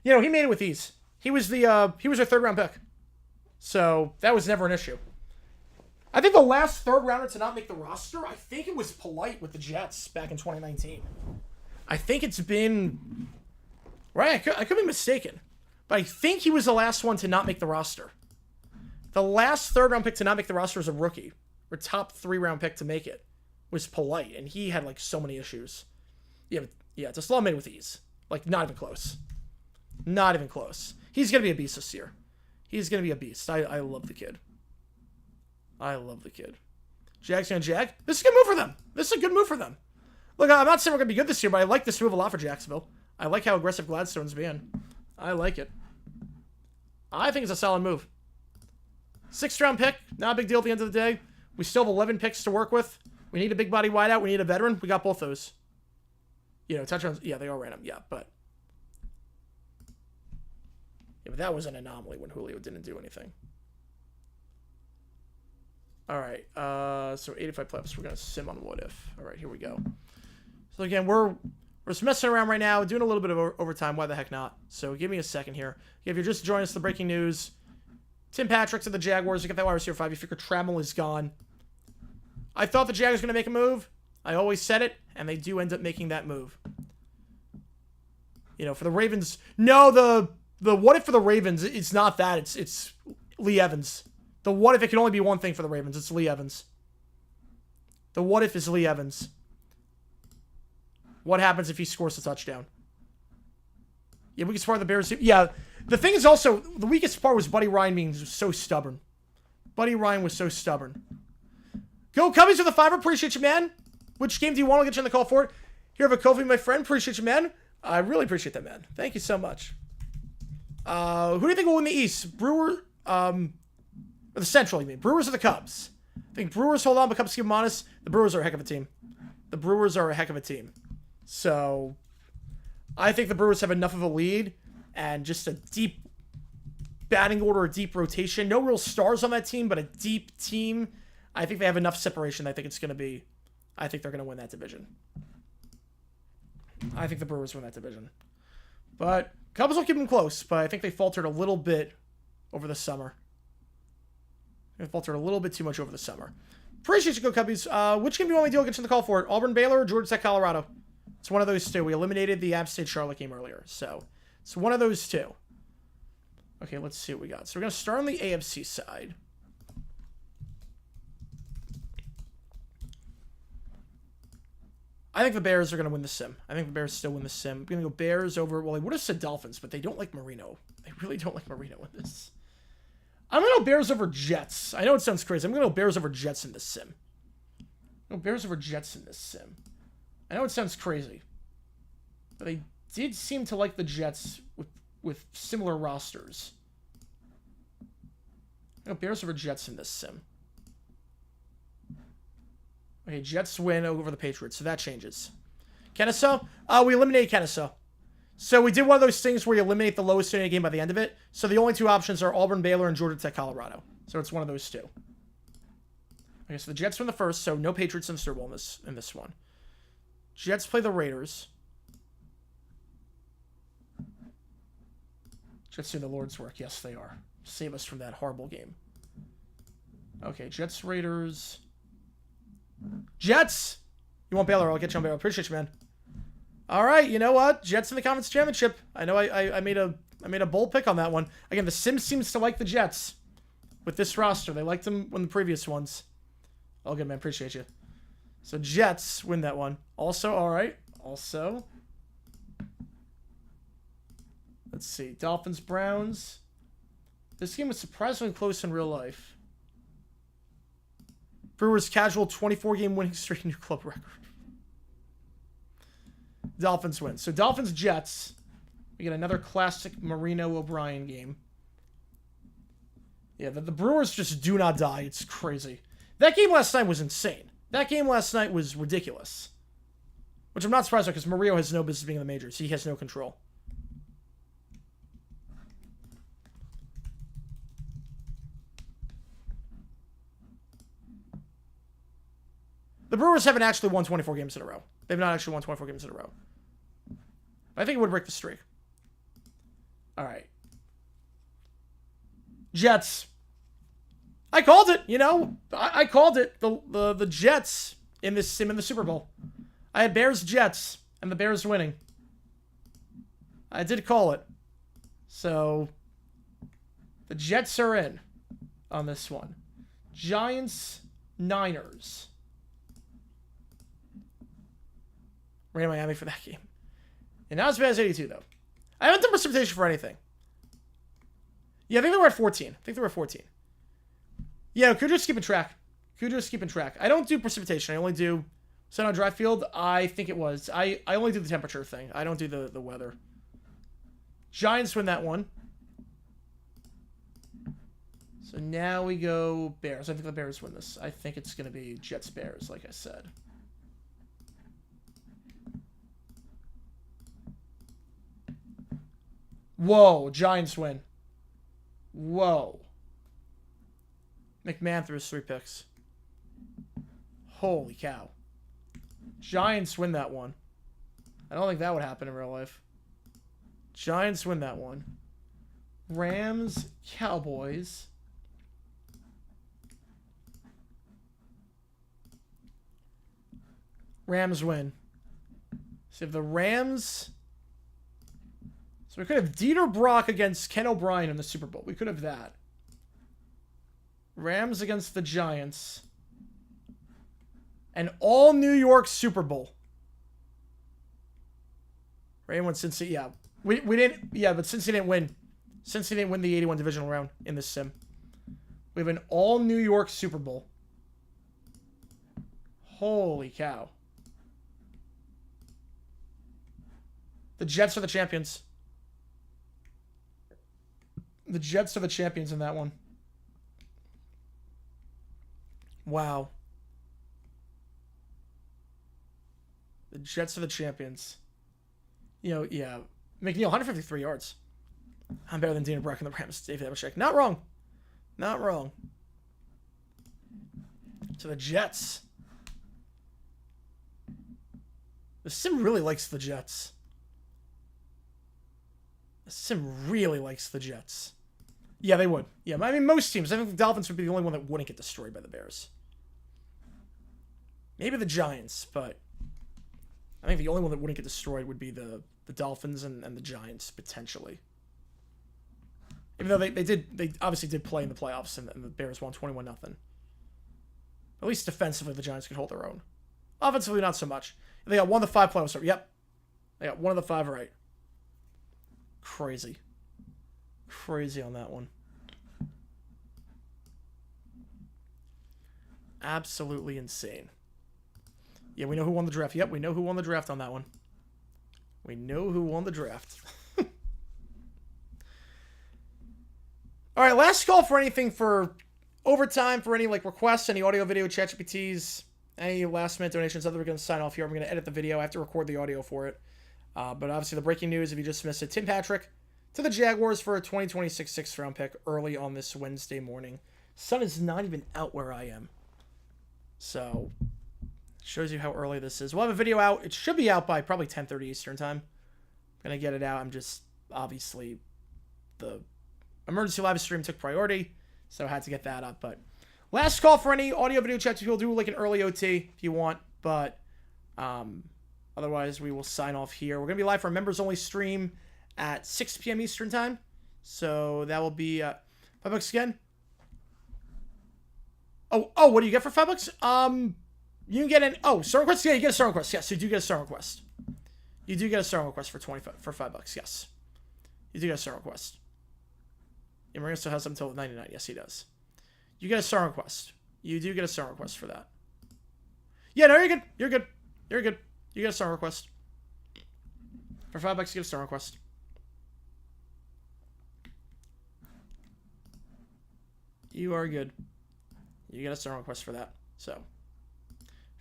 You know, he made it with ease. He was a 3rd round pick. So that was never an issue. I think the last 3rd rounder to not make the roster, I think it was Polite with the Jets back in 2019. I think it's been... Right, I could be mistaken. But I think he was the last one to not make the roster. The last 3rd round pick to not make the roster as a rookie, or top 3 round pick to make it, was Polite. And he had, like, so many issues. Yeah, it's a slaw made with ease. Like, not even close. Not even close. He's going to be a beast this year. He's going to be a beast. I love the kid. I love the kid. Jags gonna Jag. This is a good move for them. This is a good move for them. Look, I'm not saying we're going to be good this year, but I like this move a lot for Jacksonville. I like how aggressive Gladstone's being. I like it. I think it's a solid move. 6th round pick. Not a big deal at the end of the day. We still have 11 picks to work with. We need a big body wideout. We need a veteran. We got both those. You know, touchdowns. Yeah, they all ran them. Yeah, but that was an anomaly when Julio didn't do anything. All right. So 85 playoffs. We're going to sim on what if. All right, here we go. So again, we're just messing around right now, doing a little bit of overtime. Why the heck not? So give me a second here. If you're just joining us, the breaking news. Tim Patrick's at the Jaguars. You get that wide receiver 5. You figure Trammell is gone. I thought the Jaguars were going to make a move. I always said it, and they do end up making that move. You know, for the Ravens. No, the what if for the Ravens, it's not that. It's Lee Evans. The what if it can only be one thing for the Ravens. It's Lee Evans. The what if is Lee Evans. What happens if he scores a touchdown? Yeah, weakest part of the Bears. Yeah, the thing is also, the weakest part was Buddy Ryan being so stubborn. Buddy Ryan was so stubborn. Go Cubbies with a 5. Appreciate you, man. Which game do you want? I'll get you on the call for it. Here, have a Kofi, my friend. Appreciate you, man. I really appreciate that, man. Thank you so much. Who do you think will win the East? Brewer, or the Central, you mean? Brewers or the Cubs? I think Brewers hold on, but Cubs keep them honest. The Brewers are a heck of a team. The Brewers are a heck of a team. So, I think the Brewers have enough of a lead and just a deep batting order, a deep rotation. No real stars on that team, but a deep team. I think they have enough separation. I think it's going to be... I think they're going to win that division. I think the Brewers win that division. But Cubs will keep them close, but I think they faltered a little bit over the summer. They faltered a little bit too much over the summer. Appreciate you, Go Cubbies. Which game do you want me to do? I'll get you the call for it. Auburn, Baylor, or Georgia Tech, Colorado? It's one of those two. We eliminated the App State Charlotte game earlier, so it's one of those two. Okay, let's see what we got. So we're going to start on the AFC side. I think the Bears are going to win the sim. I think the Bears still win the sim. I'm going to go Bears over... Well, I would have said Dolphins, but they don't like Marino. They really don't like Marino in this. I'm going to go Bears over Jets. I know it sounds crazy. I'm going to go Bears over Jets in this sim. No, Bears over Jets in this sim. I know it sounds crazy. But they did seem to like the Jets with similar rosters. No, Bears over Jets in this sim. Okay, Jets win over the Patriots, so that changes. Kennesaw? We eliminated Kennesaw. So we did one of those things where you eliminate the lowest standing game by the end of it. So the only two options are Auburn, Baylor, and Georgia Tech, Colorado. So it's one of those two. Okay, so the Jets win the first, so no Patriots in the Super Bowl in this one. Jets play the Raiders. Jets do the Lord's work. Yes, they are. Save us from that horrible game. Okay, Jets, Raiders... Jets! You want Baylor? I'll get you on Baylor. Appreciate you, man. All right, you know what? Jets in the Conference Championship. I know I made a bold pick on that one. Again, the Sim seems to like the Jets with this roster. They liked them in the previous ones. All good, man. Appreciate you. So Jets win that one. Also, all right. Also, let's see. Dolphins, Browns. This game was surprisingly close in real life. Brewers casual 24-game winning streak, new club record. Dolphins win. So Dolphins Jets. We get another classic Marino O'Brien game. Yeah, the Brewers just do not die. It's crazy. That game last night was insane. That game last night was ridiculous. Which I'm not surprised by because Marino has no business being in the majors. He has no control. The Brewers haven't actually won 24 games in a row. They've not actually won 24 games in a row. I think it would break the streak. All right. Jets. I called it, you know. I called it. The Jets in this sim in the Super Bowl. I had Bears Jets and the Bears winning. I did call it. So the Jets are in on this one. Giants Niners. We're in Miami for that game. And not as bad as 82, though. I haven't done precipitation for anything. Yeah, I think they were at 14. Yeah, Cujo's keeping track. I don't do precipitation. I only do sun on dry field. I think it was. I only do the temperature thing. I don't do the weather. Giants win that one. So now we go Bears. I think the Bears win this. I think it's going to be Jets-Bears, like I said. Whoa, Giants win. Whoa. McMahon threw his 3 picks. Holy cow. Giants win that one. I don't think that would happen in real life. Giants win that one. Rams, Cowboys. Rams win. So if the Rams... So we could have Dieter Brock against Ken O'Brien in the Super Bowl. We could have that. Rams against the Giants. An all New York Super Bowl. Right? When Cincy, yeah. We didn't, yeah, but Cincy didn't win. Cincy didn't win the 81 divisional round in this sim. We have an all New York Super Bowl. Holy cow. The Jets are the champions. The Jets are the champions in that one. Wow. The Jets are the champions. You know, yeah. McNeil, 153 yards. I'm better than Dina Brock and the Rams. David Abishek. Not wrong. Not wrong. To the Jets. The sim really likes the Jets. The sim really likes the Jets. Yeah, they would. Yeah, I mean, most teams. I think the Dolphins would be the only one that wouldn't get destroyed by the Bears. Maybe the Giants, but I think the only one that wouldn't get destroyed would be the Dolphins and the Giants, potentially. Even though they obviously did play in the playoffs, and the Bears won 21-0. At least defensively, the Giants could hold their own. Offensively, not so much. They got 1 of the 5 playoffs. Yep. They got 1 of the 5 right. Crazy. Crazy on that one. Absolutely insane. Yeah, we know who won the draft. Yep, we know who won the draft on that one. We know who won the draft. All right, last call for anything for overtime, for any like requests, any audio, video, ChatGPTs, any last minute donations. Other, we're going to sign off here. I'm going to edit the video. I have to record the audio for it. But obviously the breaking news, if you just missed it, Tim Patrick to the Jaguars for a 2026 6th round pick early on this Wednesday morning. Sun is not even out where I am. So, shows you how early this is. We'll have a video out. It should be out by probably 10:30 Eastern time. I'm going to get it out. I'm just, obviously, the emergency live stream took priority, so I had to get that up. But last call for any audio, video, chat. We'll do like an early OT if you want, but otherwise we will sign off here. We're going to be live for a members-only stream at 6 p.m. Eastern time, so that will be $5 again. Oh, what do you get for $5? You can get an star request. Yeah, you get a star request. Yes, you do get a star request. You do get a star request for $5. Yes, you do get a star request. Yeah, Marino still has them until 99. Yes, he does. You get a star request. You do get a star request for that. Yeah, no, you're good. You're good. You're good. You get a star request. For $5, you get a star request. You are good. You get a star request for that. So,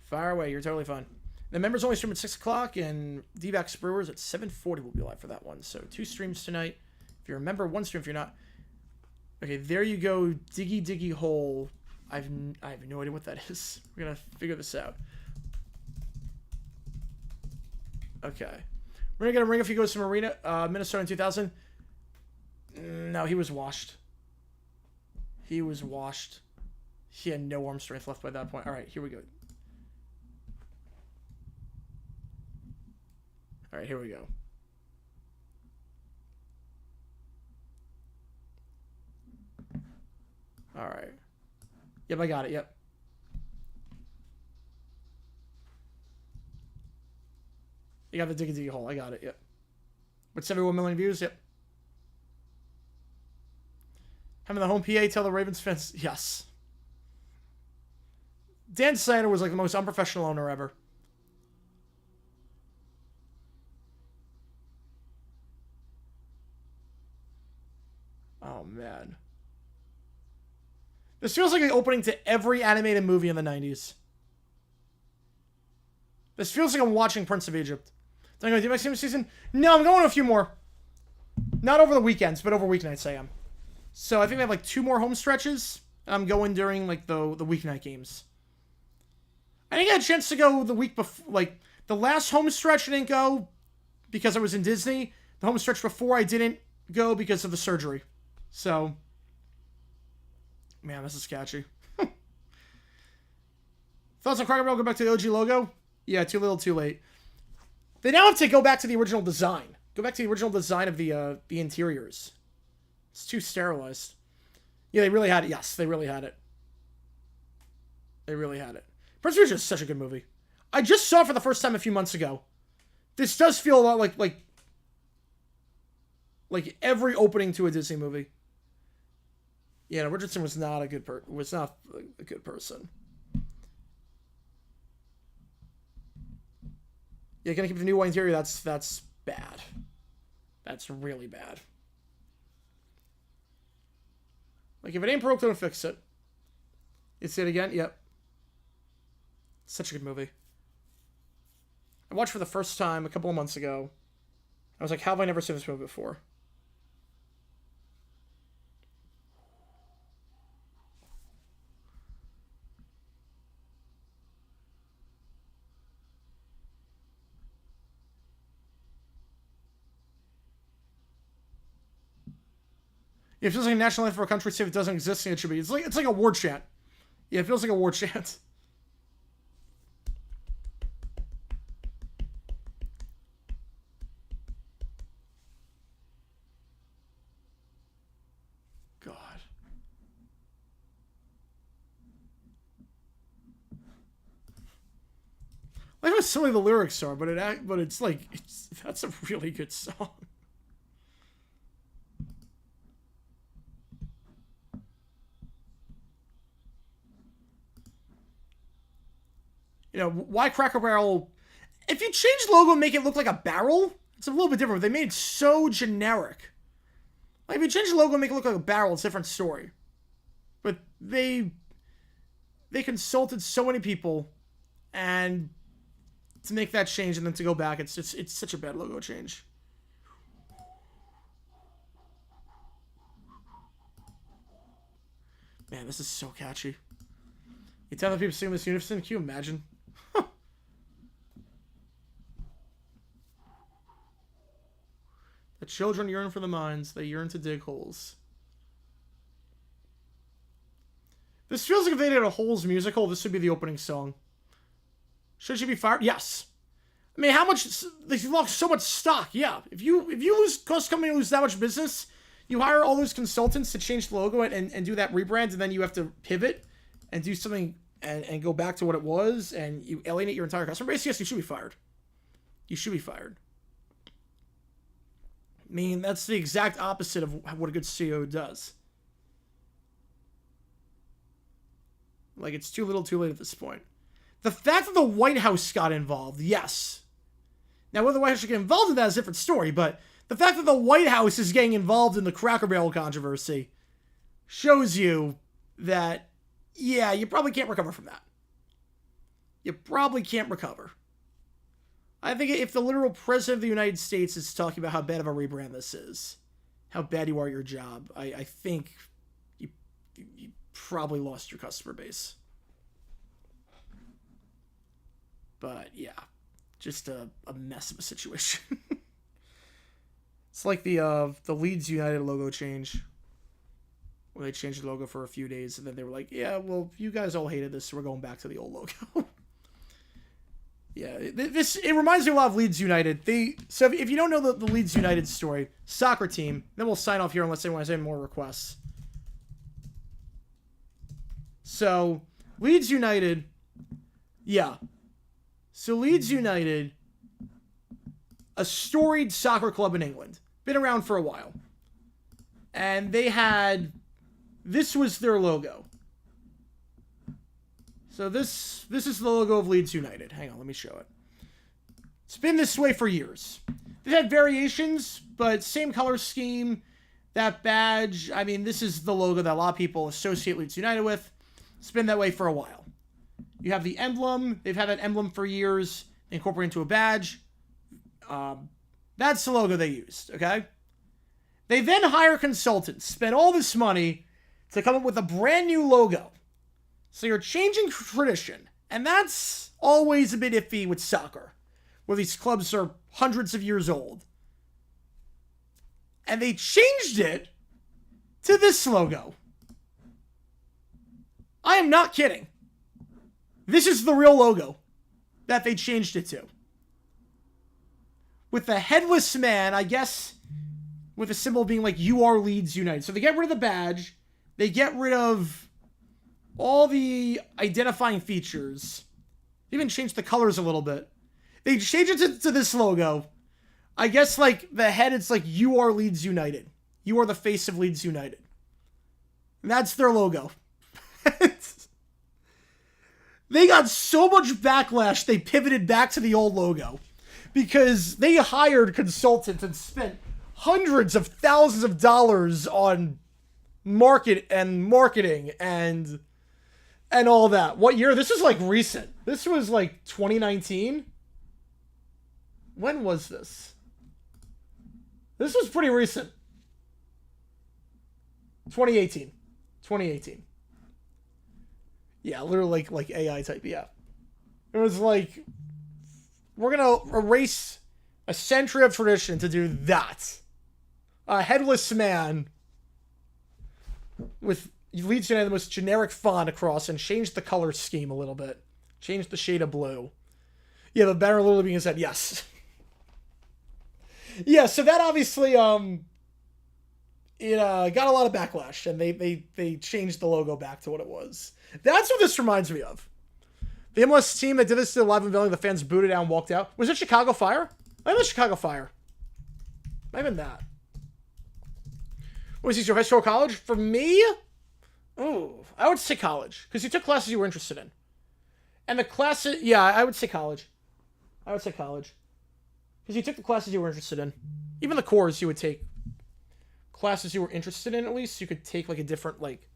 fire away. You're totally fine. The members only stream at 6 o'clock, and D-Backs Brewers at 7:40 will be live for that one. So, 2 streams tonight. If you're a member, 1 stream if you're not. Okay, there you go. Diggy Diggy Hole. I have no idea what that is. We're going to figure this out. Okay. We're going to get a ring if he goes to Minnesota in 2000. No, he was washed. He was washed. He had no arm strength left by that point. All right, here we go. All right, here we go. All right. Yep, I got it. Yep. You got the Diggy Diggy Hole. I got it. Yep. With 71 million views. Yep. Having the home PA tell the Ravens fans, yes. Dan Snyder was like the most unprofessional owner ever. Oh, man. This feels like an opening to every animated movie in the 90s. This feels like I'm watching Prince of Egypt. Did I go to the next season? No, I'm going to a few more. Not over the weekends, but over weeknights I am. So I think I have like 2 more home stretches. And I'm going during like the weeknight games. I didn't get a chance to go the week before. Like the last home stretch I didn't go because I was in Disney. The home stretch before I didn't go because of the surgery. So, man, this is sketchy. Thoughts on Cracker Barrel? Go back to the OG logo? Yeah, too little, too late. They now have to go back to the original design. Go back to the original design of the interiors. It's too sterilized. Yeah, they really had it. Yes, they really had it. They really had it. Prince of Egypt is such a good movie. I just saw it for the first time a few months ago. This does feel a lot like every opening to a Disney movie. Yeah, no, Richardson was not a good person. Yeah, gonna keep the new white interior. That's bad. That's really bad. Like if it ain't broke, don't fix it. You see it again? Yep. Such a good movie. I watched for the first time a couple of months ago. I was like, how have I never seen this movie before? It feels like a national anthem for a country if it doesn't exist, and it should be. It's like a war chant. Yeah, it feels like a war chant. God. I know how silly the lyrics are, but it's like that's a really good song. You know, why Cracker Barrel? If you change the logo and make it look like a barrel, it's a little bit different. They made it so generic. Like, if you change the logo and make it look like a barrel, it's a different story. But they consulted so many people, and to make that change and then to go back, it's such a bad logo change. Man, this is so catchy. You tell the people sing this unison? Can you imagine? The children yearn for the mines. They yearn to dig holes. This feels like if they did a Holes musical, this would be the opening song. Should she be fired? Yes. I mean, how much... They lost so much stock. Yeah. If you lose... Cost company lose that much business, you hire all those consultants to change the logo and do that rebrand, and then you have to pivot and do something and go back to what it was, and you alienate your entire customer base. Yes, you should be fired. You should be fired. I mean, that's the exact opposite of what a good CEO does. Like, it's too little too late at this point. The fact that the White House got involved, yes. Now, whether the White House should get involved in that is a different story, but the fact that the White House is getting involved in the Cracker Barrel controversy shows you that, yeah, you probably can't recover from that. You probably can't recover. I think if the literal president of the United States is talking about how bad of a rebrand this is, how bad you are at your job, I think you probably lost your customer base. But yeah, just a mess of a situation. It's like the Leeds United logo change, where they changed the logo for a few days, and then they were like, yeah, well, you guys all hated this, so we're going back to the old logo. Yeah, it reminds me a lot of Leeds United. So if you don't know the Leeds United story, soccer team, then we'll sign off here unless anyone has any more requests. So, Leeds United, yeah. So Leeds United, a storied soccer club in England, been around for a while. And this was their logo. So this is the logo of Leeds United. Hang on, let me show it. It's been this way for years. They've had variations, but same color scheme. That badge, I mean, this is the logo that a lot of people associate Leeds United with. It's been that way for a while. You have the emblem. They've had that emblem for years. They incorporate into a badge. That's the logo they used, okay? They then hire consultants, spend all this money to come up with a brand new logo. So you're changing tradition. And that's always a bit iffy with soccer, where these clubs are hundreds of years old. And they changed it to this logo. I am not kidding. This is the real logo that they changed it to. With the headless man, I guess, with a symbol being like, you are Leeds United. So they get rid of the badge. They get rid of all the identifying features. They even changed the colors a little bit. They changed it to this logo. I guess, like, the head, it's like, you are Leeds United. You are the face of Leeds United. And that's their logo. They got so much backlash, they pivoted back to the old logo. Because they hired consultants and spent hundreds of thousands of dollars on marketing and all that. What year? This is like recent. This was like 2019. When was this? This was pretty recent. 2018. 2018. Yeah, literally like AI type, yeah. It was like, we're going to erase a century of tradition to do that. A headless man with Leeds United, the most generic font across, and change the color scheme a little bit. Change the shade of blue. Yeah, the banner literally being said, yes. Yeah, so that obviously, it got a lot of backlash, and they changed the logo back to what it was. That's what this reminds me of. The MLS team that did this to the live unveiling, the fans booted out and walked out. Was it Chicago Fire? Might have been Chicago Fire. Might have been that. What was this, your high school or college? For me, I would say college. Because you took classes you were interested in. And the classes, yeah, I would say college. I would say college. Because you took the classes you were interested in. Even the cores you would take. Classes you were interested in, at least. You could take, like, a different, like,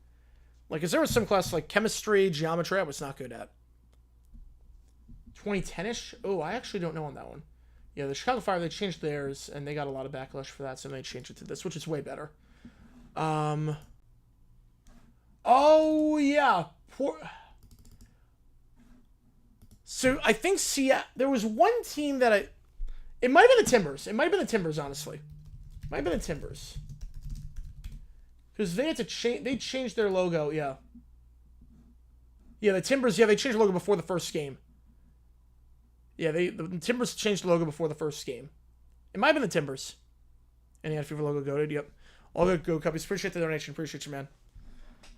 because there was some class, like, chemistry, geometry, I was not good at. 2010-ish? Oh, I actually don't know on that one. Yeah, the Chicago Fire, they changed theirs, and they got a lot of backlash for that, so they changed it to this, which is way better. Oh, yeah. So, I think there was one team that it might have been the Timbers. It might have been the Timbers, honestly. It might have been the Timbers. Because they had to change, they changed their logo, yeah. Yeah, the Timbers, yeah, they changed the logo before the first game. Yeah, the Timbers changed the logo before the first game. It might have been the Timbers. Any Fever logo goated, yep. All good go copies. Appreciate the donation. Appreciate you, man.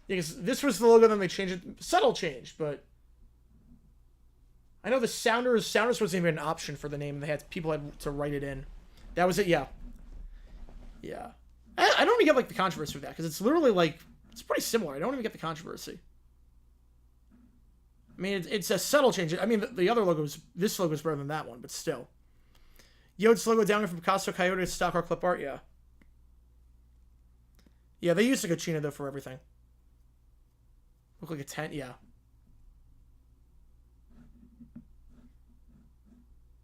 Yeah, because this was the logo, then they changed it. Subtle change, but I know the Sounders wasn't even an option for the name. People had to write it in. That was it, yeah. Yeah. I don't even get, like, the controversy with that, because it's literally, like, it's pretty similar. I don't even get the controversy. I mean, it's a subtle change. I mean, the other logos, this logo is better than that one, but still. Yode's logo down from Picasso Coyote to stock art clip art, yeah. Yeah, they used a Kachina, though, for everything. Look like a tent, yeah.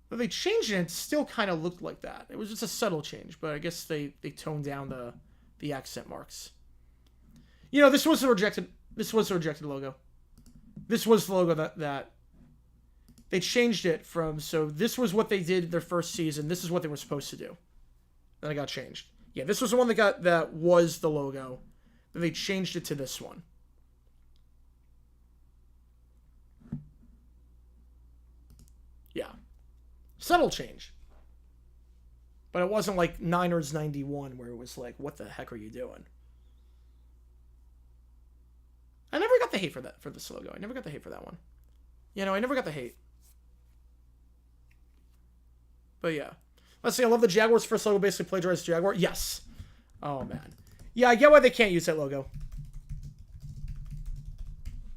But they changed it, and it still kind of looked like that. It was just a subtle change, but I guess they toned down the accent marks. You know, this was the rejected logo. This was the logo that they changed it from. So this was what they did their first season. This is what they were supposed to do. Then it got changed. Yeah, this was the one that was the logo. Then they changed it to this one. Yeah. Subtle change. But it wasn't like Niners 91 where it was like, what the heck are you doing? I never got the hate for this logo. I never got the hate for that one. You know, I never got the hate. But yeah. Let's see, I love the Jaguars' first logo basically plagiarized Jaguar. Yes. Oh, man. Yeah, I get why they can't use that logo.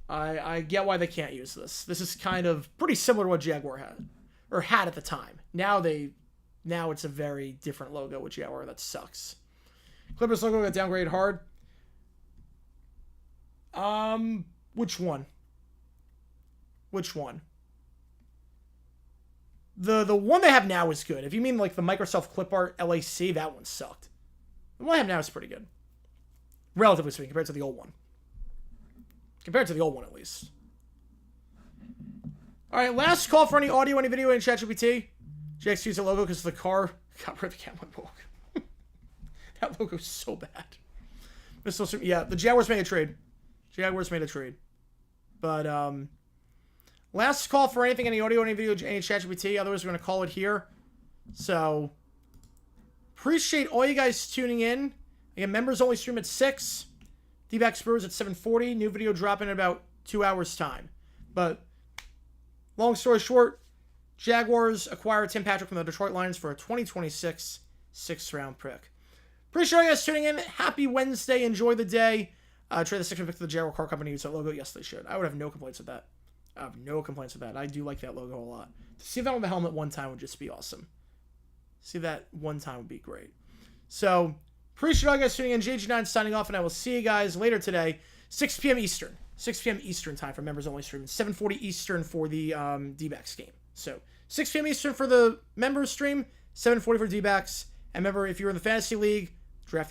I get why they can't use this. This is kind of pretty similar to what Jaguar had. Or had at the time. Now it's a very different logo with Jaguar. That sucks. Clippers logo got downgraded hard. Which one? Which one? The one they have now is good. If you mean like the Microsoft Clip Art LAC, that one sucked. The one I have now is pretty good. Relatively speaking, compared to the old one. Compared to the old one, at least. Alright, last call for any audio, any video, any ChatGPT. JX used the logo because the car got rid of the cat went woke. That logo's so bad. Yeah, the Jaguars made a trade. Jaguars made a trade. But, last call for anything, any audio, any video, any ChatGPT. Otherwise, we're going to call it here. So, appreciate all you guys tuning in. Again, members only stream at 6. D-back Spurs at 7:40. New video dropping in about 2 hours' time. But, long story short, Jaguars acquire Tim Patrick from the Detroit Lions for a 2026 6th-round pick. Appreciate you guys tuning in. Happy Wednesday. Enjoy the day. Trade the 6th-round pick to the Jaguar Car Company. Use that logo. Yes, they should. I would have no complaints with that. I have no complaints with that. I do like that logo a lot. To see that on the helmet one time would just be awesome. See that one time would be great. So, appreciate all you guys tuning in. JG9 signing off, and I will see you guys later today, 6 p.m. Eastern. 6 p.m. Eastern time for members only stream. 7:40 Eastern for the D-backs game. So, 6 p.m. Eastern for the members stream, 7:40 for D-backs. And remember, if you're in the Fantasy League, draft